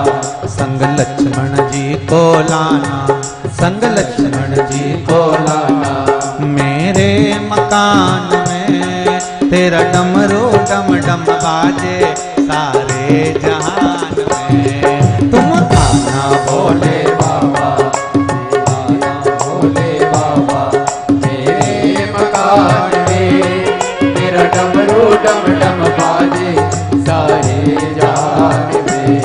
Speaker 1: संग लक्ष्मण जी को लाना, संग लक्ष्मण जी को लाना। मेरे मकान में तेरा डमरू डम डम बाजे सारे जहान में। तुम आना भोले बाबा,
Speaker 2: आना भोले बाबा, मेरे मकान में तेरा डमरू डम डम बाजे सारे जहान में।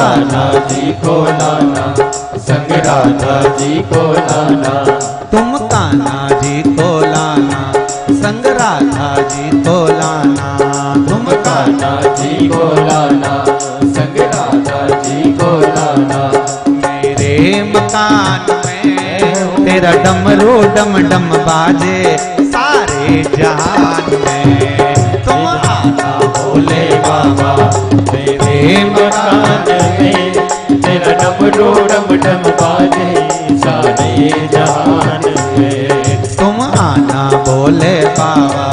Speaker 2: कान्हा जी को लाना, संग राधा जी को लाना।
Speaker 1: तुम कान्हा जी को लाना, संग राधा जी को लाना। तुम
Speaker 2: कान्हा जी को लाना, संग राधा जी को लाना।
Speaker 1: मेरे मकान में तेरा डमरू डम डम बाजे सारे जहान में। तुम आना
Speaker 2: भोले बाबा मेरे मकान में, तेरा डमरू डम डम बाजे सारे जहान में।
Speaker 1: तुम आना भोले बाबा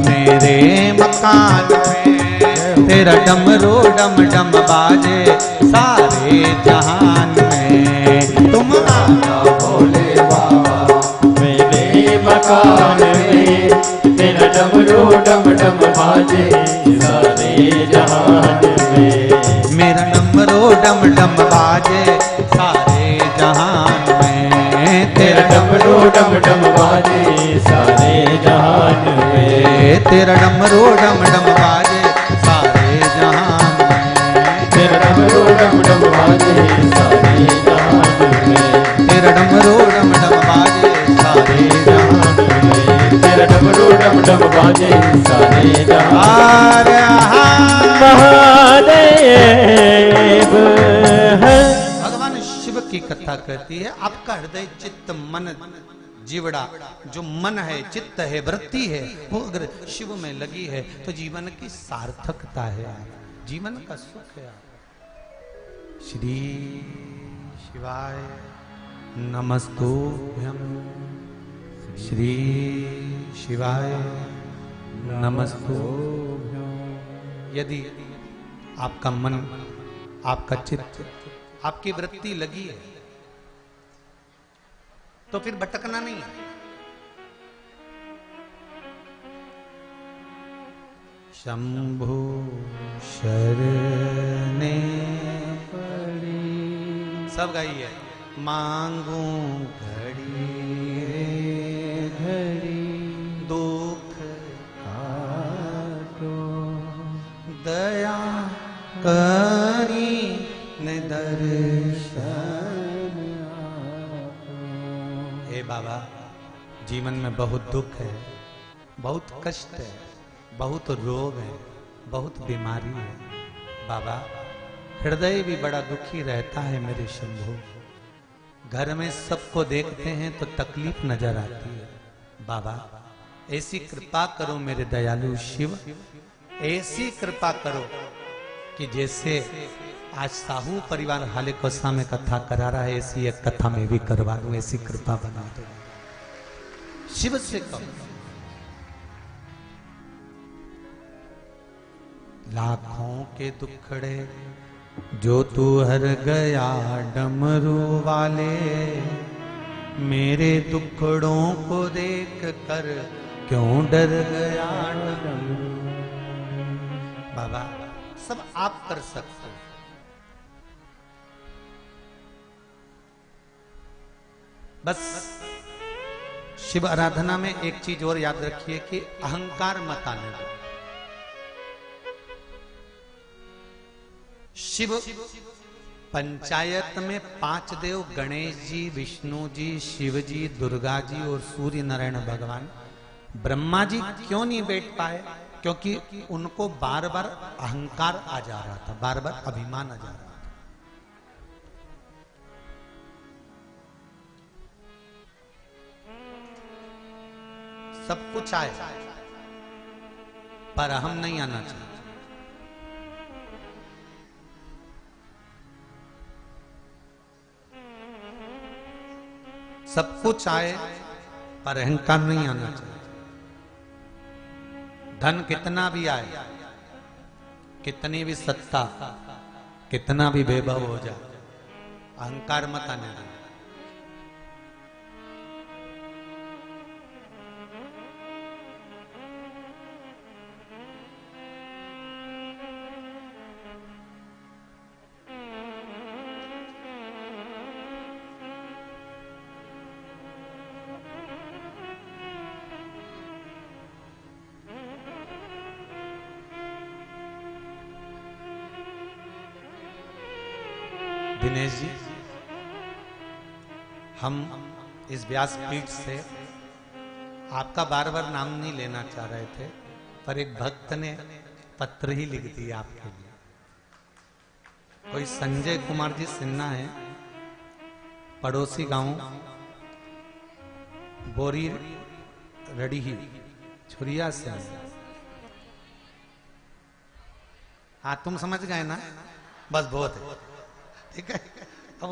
Speaker 1: मेरे मकान में, तेरा डमरू डम डम बाजे सारे जहान में। तुम आना
Speaker 2: भोले बाबा मेरे मकान में, तेरा डमरू डम डम बाजे सारे जहान में।
Speaker 1: मेरा डमरू डम डम बाजे सारे जहान में।
Speaker 2: तेरा डमरू डम डम बाजे सारे जहान में।
Speaker 1: तेरा डमरू डम डम बाजे सारे जहान में।
Speaker 2: तेरा डमरू डम डम बाजे सारे जहान में।
Speaker 1: तेरा डमरू डम डम बाजे सारे जहान में।
Speaker 2: तेरा डमरू डम डम बाजे सारे जहान
Speaker 1: में।
Speaker 2: महादेव है।
Speaker 1: भगवान शिव की कथा कहती है आपका हृदय चित्त मन जीवड़ा, जो मन है चित्त है वृत्ति है, वो अगर शिव में लगी है तो जीवन की सार्थकता है, जीवन का सुख है। श्री शिवाय नमस्तुभ्यं। श्री शिवाय नमस्तुभ्यं। यदि आपका मन, आपका चित्त, आपकी वृत्ति लगी है तो फिर भटकना नहीं है। शंभु शरणे पड़ी, सब गाइए। मांगू घड़ी रे घड़ी, दुख काटो दया करी ने दर्शन आपो। हे बाबा, जीवन में बहुत दुख है, बहुत कष्ट है, बहुत रोग है, बहुत बीमारी है। बाबा, हृदय भी बड़ा दुखी रहता है मेरे शंभू। घर में सबको देखते हैं तो तकलीफ नजर आती है। बाबा, ऐसी कृपा करो मेरे दयालु शिव, ऐसी कृपा करो कि जैसे आज साहू परिवार हाले कोसा में कथा करा रहा है, ऐसी एक कथा में भी करवा दूं, ऐसी कृपा बना दो। शिव से कहो, लाखों के दुखड़े जो तू हर गया डमरू वाले, मेरे दुखड़ों को देख कर क्यों डर गया डमरू। बाबा, सब आप कर सकते हो। बस शिव आराधना में एक चीज और याद रखिए कि अहंकार मत आने दो। शिव पंचायत में 5 देव, गणेश जी, विष्णु जी, शिव जी, दुर्गा जी और सूर्य नारायण भगवान, ब्रह्मा जी क्यों नहीं बैठ पाए? क्योंकि उनको बार बार अहंकार आ जा रहा था, बार बार अभिमान आ जा रहा था। सब कुछ आए पर हम नहीं आना चाहिए। सब कुछ आए पर अहंकार नहीं आना चाहिए। धन कितना भी आए, कितनी भी सत्ता, कितना भी वैभव हो जाए, अहंकार मत आने देना। दिनेश जी, हम इस व्यासपीठ से आपका बार बार नाम नहीं लेना चाह रहे थे, पर एक भक्त ने पत्र ही लिख दिया आपके लिए। कोई संजय कुमार जी सिन्हा है, पड़ोसी गांव बोरी रड़ी छुरिया से। हाँ, तुम समझ गए ना, बस बहुत है, ठीक है। अब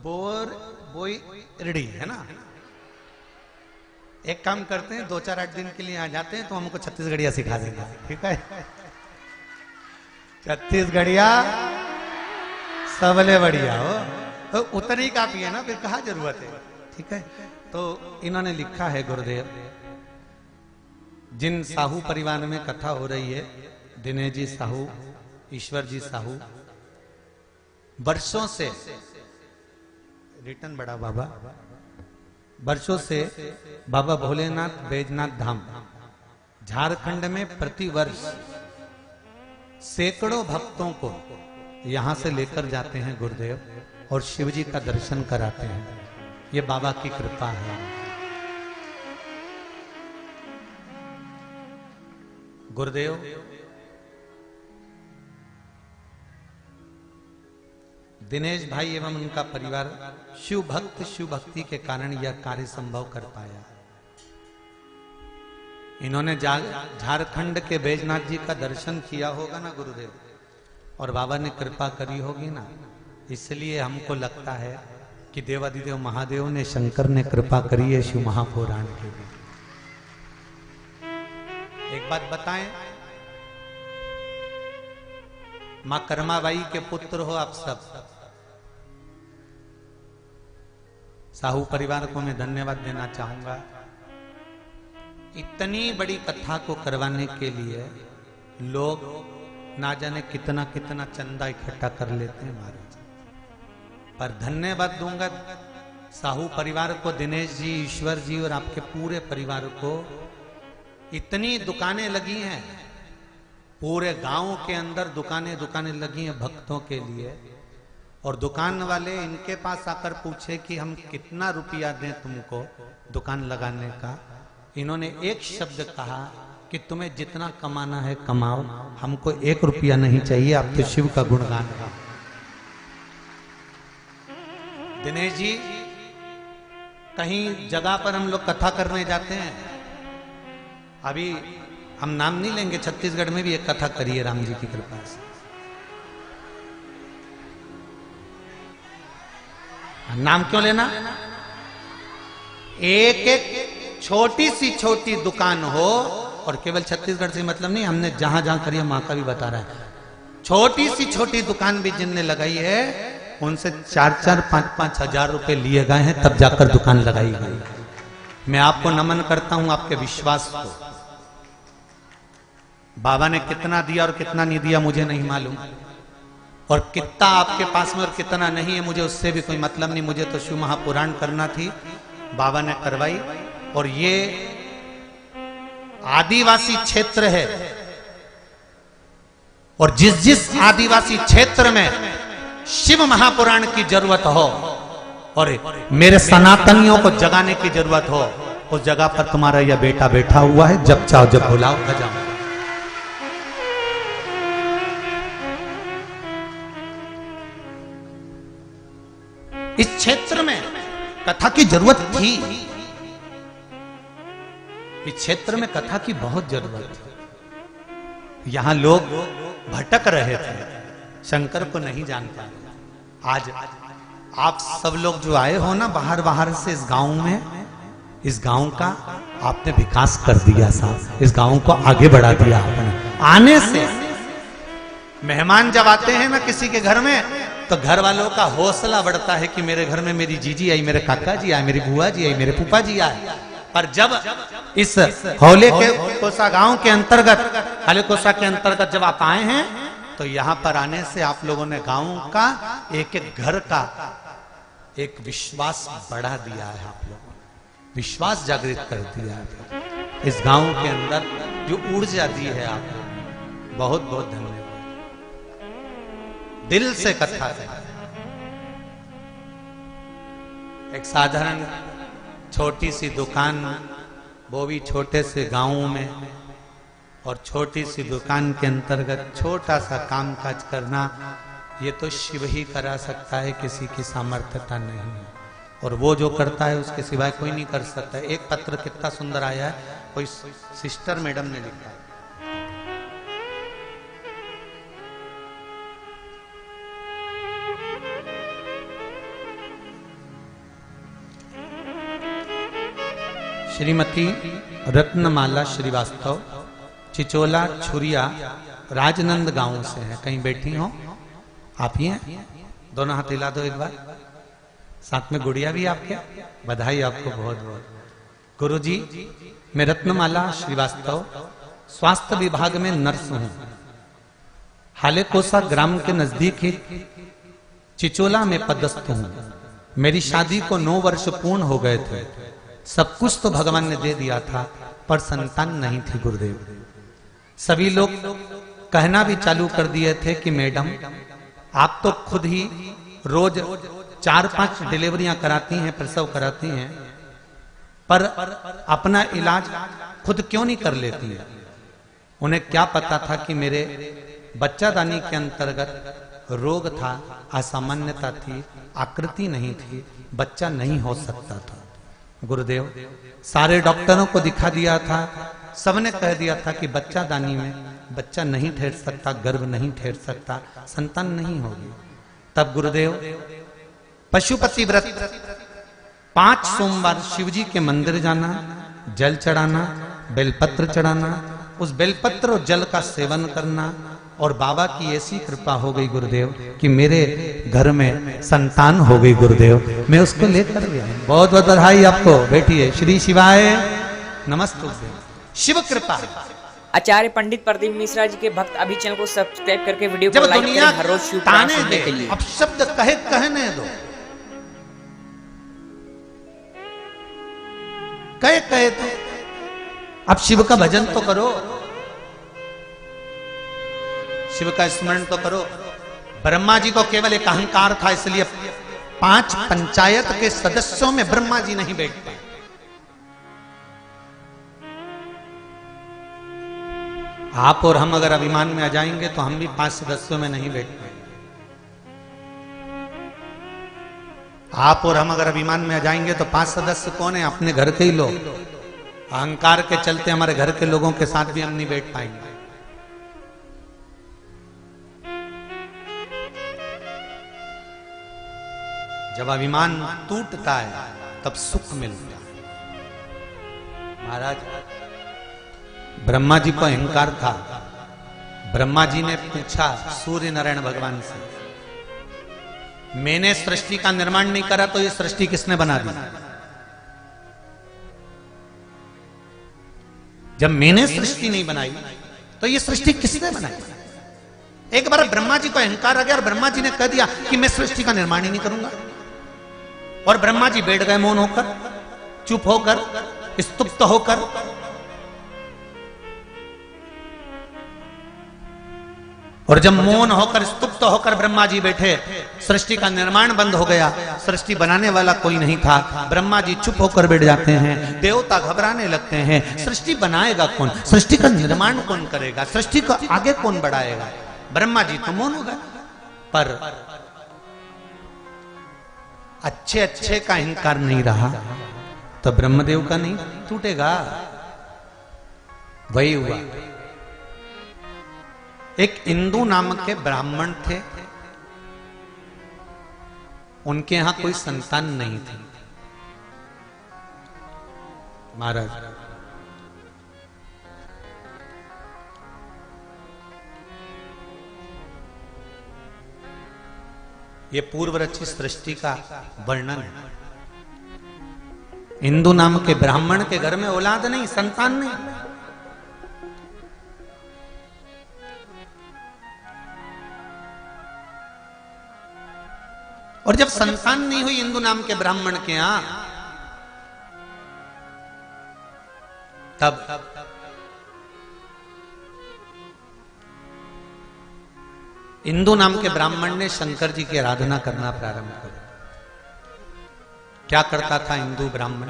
Speaker 1: बोई रेडी है ना। एक काम करते हैं, 2-4-8 दिन के लिए आ जाते हैं तो हमको छत्तीसगढ़िया सिखा देंगे, ठीक है। छत्तीसगढ़िया सबले बढ़िया हो, तो उतनी काफी है ना, फिर कहाँ जरूरत है, ठीक है। तो इन्होंने लिखा है, गुरुदेव, जिन साहू परिवार में कथा हो रही है, दिनेश जी साहू, ईश्वर जी साहू, वर्षों से रिटर्न बड़ा बाबा, वर्षों से बाबा भोलेनाथ बैजनाथ धाम झारखंड में प्रतिवर्ष सैकड़ों भक्तों को यहां से लेकर जाते हैं गुरुदेव, और शिव जी का दर्शन कराते हैं। ये बाबा की कृपा है। गुरुदेव, दिनेश भाई एवं उनका परिवार शिव भक्त, शिव भक्ति के कारण यह कार्य संभव कर पाया। इन्होंने झारखंड के बैजनाथ जी का दर्शन किया होगा ना गुरुदेव, और बाबा ने कृपा करी होगी ना, इसलिए हमको लगता है कि देवादिदेव महादेव ने, शंकर ने कृपा करी है शिव महापुराण के लिए। एक बात बताएं, मां कर्माबाई के पुत्र हो आप सब। साहू परिवार को मैं धन्यवाद देना चाहूंगा। इतनी बड़ी कथा को करवाने के लिए लोग ना जाने कितना कितना चंदा इकट्ठा कर लेते हैं महाराज, पर धन्यवाद दूंगा साहू परिवार को, दिनेश जी, ईश्वर जी और आपके पूरे परिवार को। इतनी दुकानें लगी हैं, पूरे गांव के अंदर दुकानें लगी हैं भक्तों के लिए, और दुकान वाले इनके पास आकर पूछे कि हम कितना रुपया दें तुमको दुकान लगाने का। इन्होंने एक शब्द कहा कि तुम्हें जितना कमाना है कमाओ, हमको 1 रुपया नहीं चाहिए, आप तो शिव का गुणगान गाओ। दिनेश जी, कहीं जगह पर हम लोग कथा करने जाते हैं, अभी हम नाम नहीं लेंगे, छत्तीसगढ़ में भी एक कथा करी है राम जी की कृपा से। नाम क्यों लेना? एक एक छोटी दुकान हो, और केवल छत्तीसगढ़ से मतलब नहीं, हमने जहां जहां करी है मां का भी बता रहा है। छोटी दुकान भी जिनने लगाई है उनसे 4-4, 5-5 हजार रुपए लिए गए हैं, तब जाकर दुकान लगाई गई। मैं आपको नमन करता हूं आपके विश्वास को। बाबा ने कितना दिया और कितना नहीं दिया मुझे नहीं मालूम, और कितना आपके पास में और कितना नहीं है मुझे उससे भी कोई मतलब नहीं। मुझे तो शिव महापुराण करना थी, बाबा ने करवाई। और ये आदिवासी क्षेत्र है, और जिस आदिवासी क्षेत्र में शिव महापुराण की जरूरत हो और मेरे सनातनियों को जगाने की जरूरत हो, उस जगह पर तुम्हारा यह बेटा बैठा हुआ है। जब चाहो जब बुलाओ आ जाओ। इस क्षेत्र में कथा की जरूरत थी, इस क्षेत्र में कथा की बहुत जरूरत थी। यहां लोग भटक रहे थे, शंकर को नहीं जान पाए। आज आप सब लोग जो आए हो ना बाहर से इस गांव में, इस गांव का आपने विकास कर दिया साहब, इस गांव को आगे बढ़ा दिया आपने। आने से मेहमान जब आते हैं ना किसी के घर में, तो घर वालों का हौसला बढ़ता है कि मेरे घर में मेरी जीजी आई, मेरे काका जी आए, मेरी बुआ जी आई, मेरे फूफा जी आए। पर जब इस हौले के कोसा गांव के अंतर्गत, हले कोसा के अंतर्गत जब आप आए हैं, तो यहां पर आने से आप लोगों ने गांव का एक एक घर का एक विश्वास बढ़ा दिया है। आप लोगों ने विश्वास जागृत कर दिया है। इस गांव के अंदर जो ऊर्जा दी है आप लोगों ने, बहुत बहुत धन्यवाद। दिल से कथा है, एक साधारण छोटी सी दुकान, वो भी छोटे से गांव में, और छोटी सी दुकान के अंतर्गत छोटा सा काम काज करना, ये तो शिव ही करा सकता है, किसी की सामर्थ्यता नहीं है। और वो जो करता है उसके सिवाय कोई नहीं कर सकता। एक पत्र कितना सुंदर आया है, कोई सिस्टर मैडम ने लिखा है। श्रीमती रत्नमाला श्रीवास्तव, चिचोला छुरिया, राजनंद गांव से है। कहीं बैठी हो आप ही हैं? दोनों हाथ हिला दो एक बार। साथ में गुड़िया भी आपके, बधाई आपको बहुत बहुत। गुरुजी, मैं रत्नमाला श्रीवास्तव स्वास्थ्य विभाग में नर्स हूं। हालेकोसा ग्राम के नजदीक ही चिचोला में पदस्थ हूं। मेरी शादी को 9 वर्ष पूर्ण हो गए थे। सब कुछ तो भगवान ने दे दिया था, पर संतान नहीं थी गुरुदेव। सभी लोग कहना भी चालू कर दिए थे कि मैडम आप तो खुद ही रोज 4-5 डिलीवरियां कराती हैं, प्रसव कराती हैं, पर अपना इलाज खुद क्यों नहीं कर लेती हैं? उन्हें क्या पता था कि मेरे बच्चादानी के अंतर्गत रोग था, असामान्यता थी, आकृति नहीं थी, बच्चा नहीं हो सकता था। गुरुदेव, सारे डॉक्टरों को दिखा दिया था, सबने कह दिया था कि बच्चादानी में बच्चा नहीं ठहर सकता, गर्भ नहीं ठहर सकता, संतान नहीं होगी। तब गुरुदेव पशुपति व्रत 5 सोमवार शिवजी के मंदिर जाना, जल चढ़ाना, बेलपत्र चढ़ाना, उस बेलपत्र और जल का सेवन करना, और बाबा की ऐसी कृपा हो गई गुरुदेव कि मेरे घर में संतान हो गई गुरुदेव। मैं उसको लेकर गया। बहुत बहुत बधाई आपको। बैठिए। श्री शिवाय नमस्ते। शिव कृपा।
Speaker 3: आचार्य पंडित प्रदीप मिश्रा जी के भक्त अभी चैनल को सब्सक्राइब करके वीडियो को लाइक करें हर रोज शिव पुराण सुनने के लिए।
Speaker 1: अब शब्द कहने दो, कहे तो अब शिव का भजन तो करो, शिव का स्मरण तो करो। ब्रह्मा जी को केवल एक अहंकार था, इसलिए 5 पंचायत के सदस्यों में ब्रह्मा जी नहीं बैठ पाए। आप और हम अगर अभिमान में आ जाएंगे तो हम भी 5 सदस्यों में नहीं बैठ पाएंगे। आप और हम अगर अभिमान में आ जाएंगे तो 5 सदस्य कौन है? अपने घर के ही लोग। अहंकार के चलते हमारे घर के लोगों के साथ भी हम नहीं बैठ पाएंगे। जब अभिमान टूटता है तब सुख मिलता है। महाराज, ब्रह्मा जी को अहंकार था। ब्रह्मा जी ने पूछा सूर्य नारायण भगवान से, मैंने सृष्टि का निर्माण नहीं करा तो ये सृष्टि किसने बना दी? जब मैंने सृष्टि नहीं बनाई तो ये सृष्टि किसने बनाई? एक बार ब्रह्मा जी को अहंकार आ गया और ब्रह्मा जी ने कह दिया कि मैं सृष्टि का निर्माण ही नहीं करूंगा। और ब्रह्मा जी बैठ गए मौन होकर, चुप होकर, स्तुप्त होकर। और जब मौन होकर, स्तुप्त होकर ब्रह्मा जी बैठे, सृष्टि का निर्माण बंद हो गया। सृष्टि बनाने वाला कोई नहीं था। ब्रह्मा जी चुप होकर बैठ जाते हैं, देवता घबराने लगते हैं। सृष्टि बनाएगा कौन? सृष्टि का निर्माण कौन करेगा? सृष्टि को आगे कौन बढ़ाएगा? ब्रह्मा जी तो मौन हो गए। पर अच्छे का अहंकार नहीं रहा तो ब्रह्मदेव का नहीं टूटेगा। वही हुआ। एक इंदु नाम के ब्राह्मण थे, उनके यहां कोई संतान नहीं थी। महाराज, ये पूर्व रचित सृष्टि का वर्णन है। इंदु नाम के ब्राह्मण के घर में औलाद नहीं, संतान नहीं। और जब संतान नहीं हुई इंदु नाम के ब्राह्मण के यहां, तब इंदु नाम के ब्राह्मण ने शंकर जी की आराधना करना प्रारंभ कर। क्या करता था हिंदू ब्राह्मण?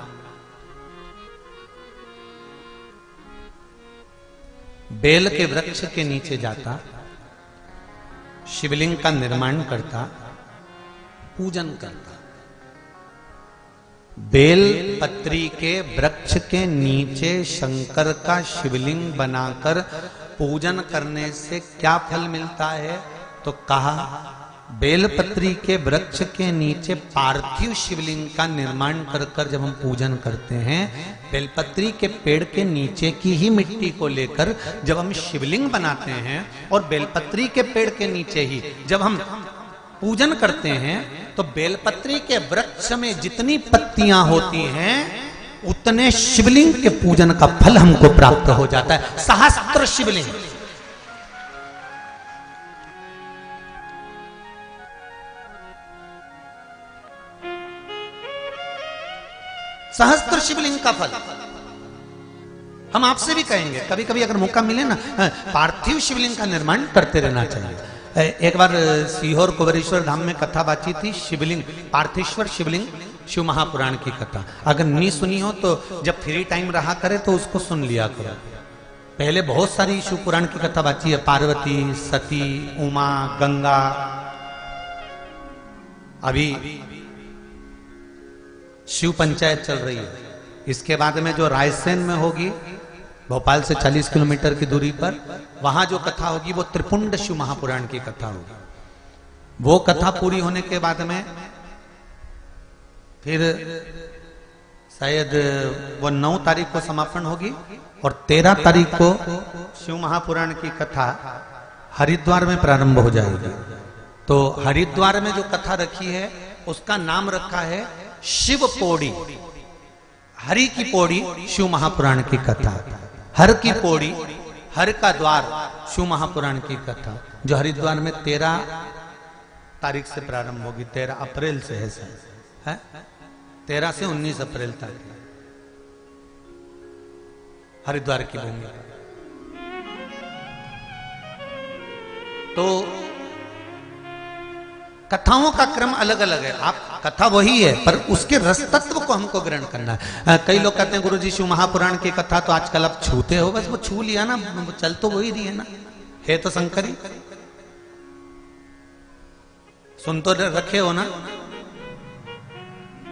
Speaker 1: बेल के वृक्ष के नीचे जाता, शिवलिंग का निर्माण करता, पूजन करता। बेल पत्री के वृक्ष के नीचे शंकर का शिवलिंग बनाकर पूजन करने से क्या फल मिलता है? तो कहा बेलपत्री के वृक्ष के नीचे पार्थिव शिवलिंग का निर्माण कर जब हम पूजन करते हैं, बेलपत्री के पेड़ के नीचे की ही मिट्टी को लेकर जब हम शिवलिंग बनाते हैं और बेलपत्री के पेड़ के नीचे ही जब हम पूजन करते हैं, तो बेलपत्री के वृक्ष में जितनी पत्तियां होती हैं उतने शिवलिंग के पूजन का फल हमको प्राप्त हो जाता है। सहस्त्र शिवलिंग, सहस्त्र शिवलिंग का फल हम आपसे भी कहेंगे। कभी कभी अगर मौका मिले ना, पार्थिव शिवलिंग का निर्माण करते रहना चाहिए। एक बार सीहोर कुबेरेश्वर धाम में कथा बाची थी, शिवलिंग पार्थिश्वर शिवलिंग शिव महापुराण की कथा। अगर नहीं सुनी हो तो जब फ्री टाइम रहा करे तो उसको सुन लिया करो। पहले बहुत सारी शिव पुराण की कथा बाची है, पार्वती, सती, उमा, गंगा। अभी शिव पंचायत चल रही है। इसके बाद में जो रायसेन में होगी, भोपाल से 40 किलोमीटर की दूरी पर, वहां जो कथा होगी वो त्रिपुंड शिव महापुराण की कथा होगी। वो कथा पूरी होने के बाद में फिर शायद वो 9 तारीख को समापन होगी और 13 तारीख को शिव महापुराण की कथा हरिद्वार में प्रारंभ हो जाएगी। तो हरिद्वार में जो कथा रखी है उसका नाम रखा है शिव पौड़ी। हरि की पौड़ी शिव महापुराण की कथा, हर की पौड़ी, हर का द्वार शिव महापुराण की कथा, जो हरिद्वार में 13 तारीख से प्रारंभ होगी। 13 अप्रैल से है 13 से 19 अप्रैल तक हरिद्वार की भूमि। तो कथाओं का क्रम अलग अलग है। आप कथा वही है पर उसके रस तत्व को हमको ग्रहण करना है। कई लोग कहते हैं गुरुजी शिव महापुराण की कथा तो आजकल आप छूते हो, बस वो छू लिया ना, चल तो वही रही है ना, है तो शंकरी, सुन तो रखे हो ना।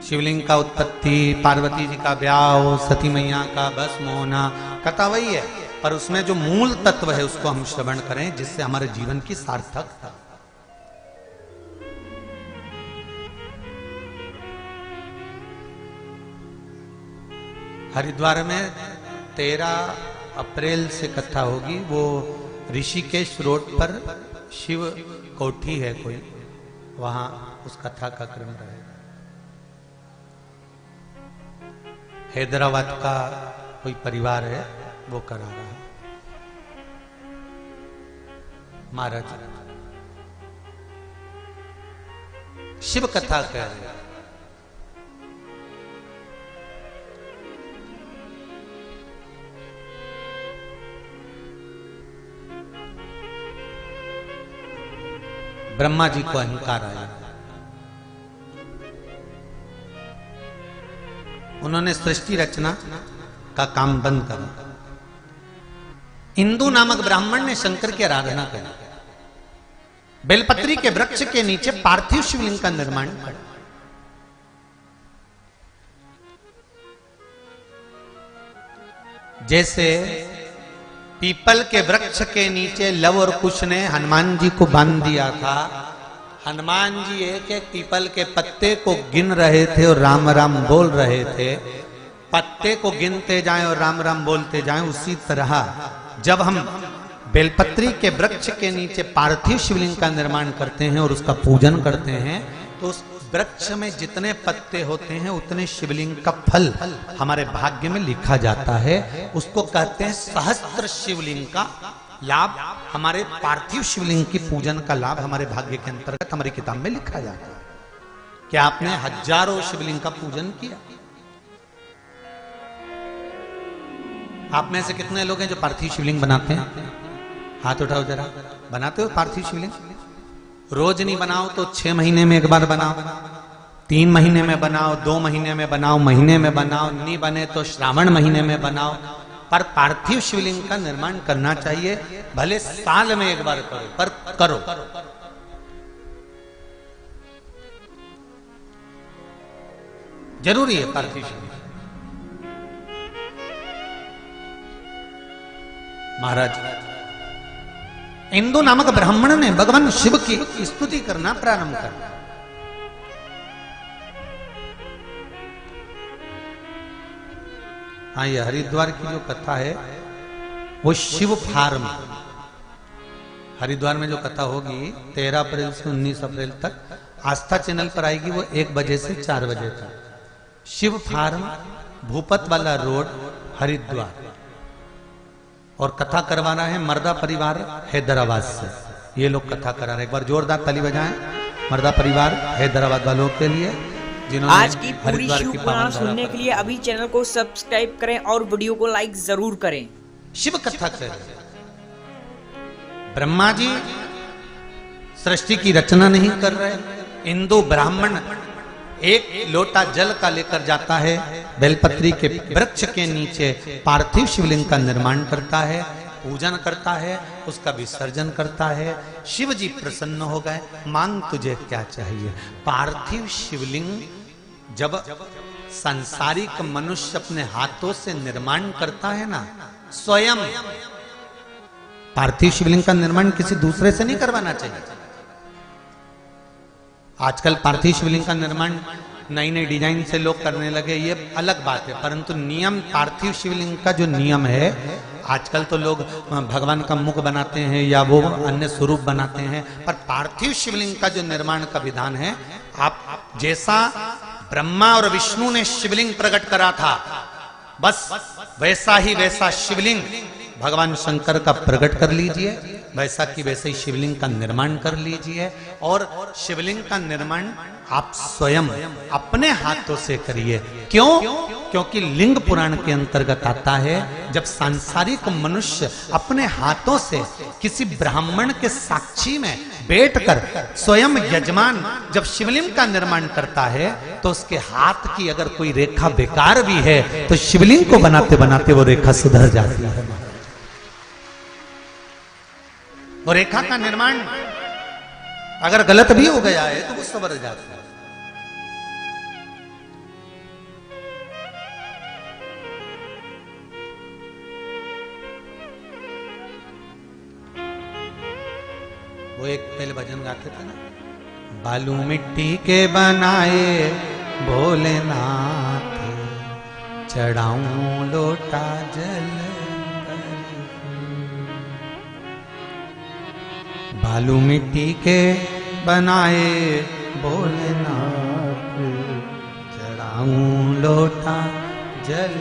Speaker 1: शिवलिंग का उत्पत्ति, पार्वती जी का ब्याह, सती मैया का भस्म होना, कथा वही है पर उसमें जो मूल तत्व है उसको हम श्रवण करें जिससे हमारे जीवन की सार्थकता। हरिद्वार में 13 अप्रैल से कथा होगी। वो ऋषिकेश रोड पर शिव कोठी है कोई, वहां उस कथा का क्रम रहेगा। हैदराबाद का कोई परिवार है वो करा रहा है। महाराज शिव कथा कह रहे हैं। ब्रह्मा जी को अहंकार आया, उन्होंने सृष्टि रचना का काम बंद करा। इंदु नामक ब्राह्मण ने शंकर की आराधना करी, बेलपत्री के वृक्ष के नीचे पार्थिव शिवलिंग का निर्माण करा। जैसे पीपल के वृक्ष के नीचे लव और कुश ने हनुमान जी को बांध दिया था। हनुमान जी एक एक पीपल के पत्ते को गिन रहे थे और राम राम बोल रहे थे। पत्ते को गिनते जाएं और राम राम बोलते जाएं। उसी तरह जब हम बेलपत्री के वृक्ष के नीचे पार्थिव शिवलिंग का निर्माण करते हैं और उसका पूजन करते हैं, तो उस वृक्ष में जितने पत्ते होते हैं उतने शिवलिंग का फल हमारे भाग्य में लिखा जाता है। उसको कहते हैं सहस्त्र शिवलिंग का लाभ। हमारे पार्थिव शिवलिंग की पूजन का लाभ हमारे भाग्य के अंतर्गत हमारी किताब में लिखा जाता है। क्या आपने हजारों शिवलिंग का पूजन किया? आप में से कितने लोग हैं जो पार्थिव शिवलिंग बनाते हैं? हाथ उठाओ जरा। बनाते हो पार्थिव शिवलिंग? रोज नहीं बनाओ तो 6 महीने में एक बार बनाओ। 3 महीने में बनाओ, 2 महीने में बनाओ, महीने में बनाओ, नहीं बने तो श्रावण महीने में बनाओ, पर पार्थिव शिवलिंग का निर्माण करना चाहिए। भले साल में एक बार करो, पर करो। जरूरी है पार्थिव शिवलिंग। महाराज, इंदु नामक ब्राह्मण ने भगवान शिव की स्तुति करना प्रारंभ कर। हाँ, ये हरिद्वार की जो कथा है वो शिव फार्म, हरिद्वार में जो कथा होगी 13 अप्रैल से 19 अप्रैल तक आस्था चैनल पर आएगी, वो 1 बजे से 4 बजे तक। शिव फार्म, भूपत वाला रोड, हरिद्वार। और कथा करवाना है मर्दा परिवार हैदराबाद से, ये लोग कथा करा रहे। एक बार जोरदार ताली बजाएं मर्दा परिवार हैदराबाद वालों के लिए, जिन्होंने
Speaker 3: आज की पूरी शिव पुराण सुनने के लिए अभी चैनल को सब्सक्राइब करें और वीडियो को लाइक जरूर करें।
Speaker 1: शिव कथा कर रहे। ब्रह्मा जी सृष्टि की रचना नहीं कर रहे, इंदु ब्राह्मण एक लोटा जल का लेकर जाता है, बेलपत्री के वृक्ष के नीचे पार्थिव शिवलिंग का निर्माण करता है, पूजन करता है, उसका विसर्जन करता है। शिव जी प्रसन्न हो गए, मांग तुझे क्या चाहिए। पार्थिव शिवलिंग जब सांसारिक मनुष्य अपने हाथों से निर्माण करता है ना, स्वयं पार्थिव शिवलिंग का निर्माण किसी दूसरे से नहीं करवाना चाहिए। आजकल पार्थिव शिवलिंग का निर्माण नई नई डिजाइन से लोग करने लगे, ये अलग बात है, परंतु नियम पार्थिव शिवलिंग का जो नियम है, आजकल तो लोग भगवान का मुख बनाते हैं या वो अन्य स्वरूप बनाते हैं, पर पार्थिव शिवलिंग का जो निर्माण का विधान है, आप जैसा ब्रह्मा और विष्णु ने शिवलिंग प्रकट करा था, बस वैसा ही वैसा शिवलिंग भगवान शंकर का प्रकट कर लीजिए, वैसा कि वैसे ही शिवलिंग का निर्माण कर लीजिए। और शिवलिंग का निर्माण आप स्वयं अपने हाथों से करिए। क्यों? क्योंकि लिंग पुराण के अंतर्गत आता है, जब सांसारिक मनुष्य अपने हाथों से किसी ब्राह्मण के साक्षी में बैठकर स्वयं यजमान जब शिवलिंग का निर्माण करता है, तो उसके हाथ की अगर कोई रेखा बेकार भी है तो शिवलिंग को बनाते बनाते वो रेखा सुधर जाती है। और रेखा का निर्माण अगर गलत भी हो गया है तो वो सवर जाता है। वो एक पहले भजन गाते थे ना, बालू मिट्टी के बनाए भोलेनाथ, चढ़ाऊं लोटा जल। बालू मिट्टी के बनाए भोलेनाथ, चढ़ाऊं लोटा जल।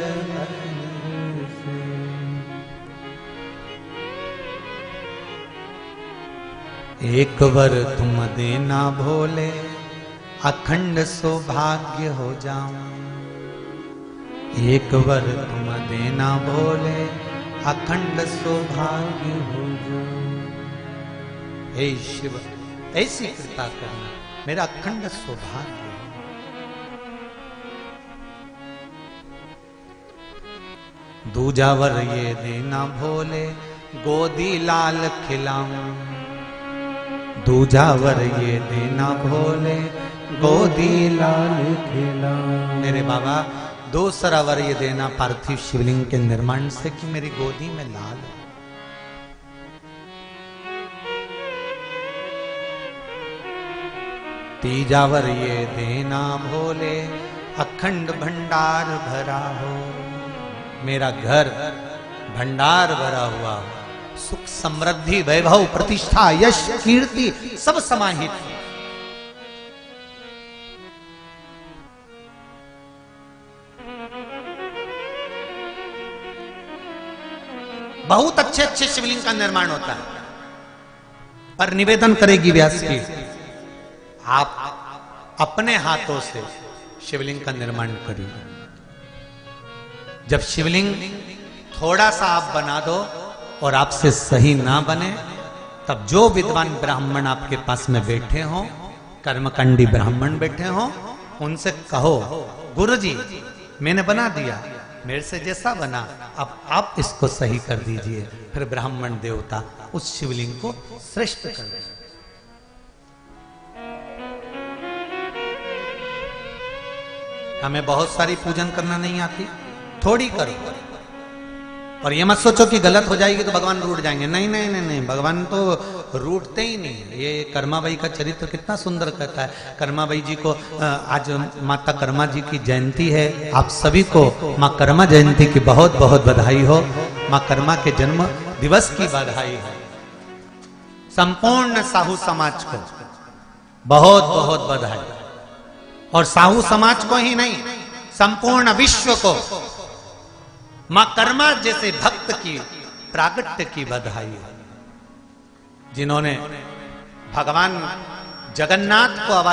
Speaker 1: एक वर तुम देना भोले, अखंड सौभाग्य हो जाऊं। एक वर तुम देना भोले, अखंड सौभाग्य हो जाऊं। हे शिव, ऐसी कृपा करना, मेरा अखंड सौभाग्य। दूजा वर ये देना भोले, गोदी लाल खिलाऊं। दूजा वर ये देना भोले, गोदी लाल खिलाऊं। मेरे बाबा, दूसरा वर ये देना पार्थिव शिवलिंग के निर्माण से कि मेरी गोदी में लाल हो। तीजा वर ये देना भोले, अखंड भंडार भरा हो। मेरा घर भंडार भरा हुआ हो, सुख समृद्धि वैभव प्रतिष्ठा यश कीर्ति सब समाहित। बहुत अच्छे अच्छे शिवलिंग का निर्माण होता है, पर निवेदन करेगी व्यास की, आप अपने हाथों से शिवलिंग का निर्माण करिए। जब शिवलिंग थोड़ा सा आप बना दो और आपसे सही ना बने, तब जो विद्वान ब्राह्मण आपके पास में बैठे हों, कर्मकांडी ब्राह्मण बैठे हों, उनसे कहो गुरुजी मैंने बना दिया, मेरे से जैसा बना, अब आप इसको सही कर दीजिए। फिर ब्राह्मण देवता उस शिवलिंग को श्रेष्ठ कर दिया। हमें बहुत सारी पूजन करना नहीं आती, थोड़ी करो। और ये मत सोचो कि गलत हो जाएगी तो भगवान रूठ जाएंगे। नहीं नहीं नहीं नहीं, भगवान तो रूठते ही नहीं। ये कर्माबाई का चरित्र कितना सुंदर कहता है। कर्माबाई जी को आज माता कर्मा जी की जयंती है। आप सभी को माँ कर्मा जयंती की बहुत बहुत बधाई हो। माँ कर्मा के जन्म दिवस की बधाई है। संपूर्ण साहू समाज को बहुत बहुत बधाई, और साहू समाज को ही नहीं, संपूर्ण विश्व को मां कर्मा जैसे भक्त की प्रागट्य की बधाई है, जिन्होंने भगवान जगन्नाथ को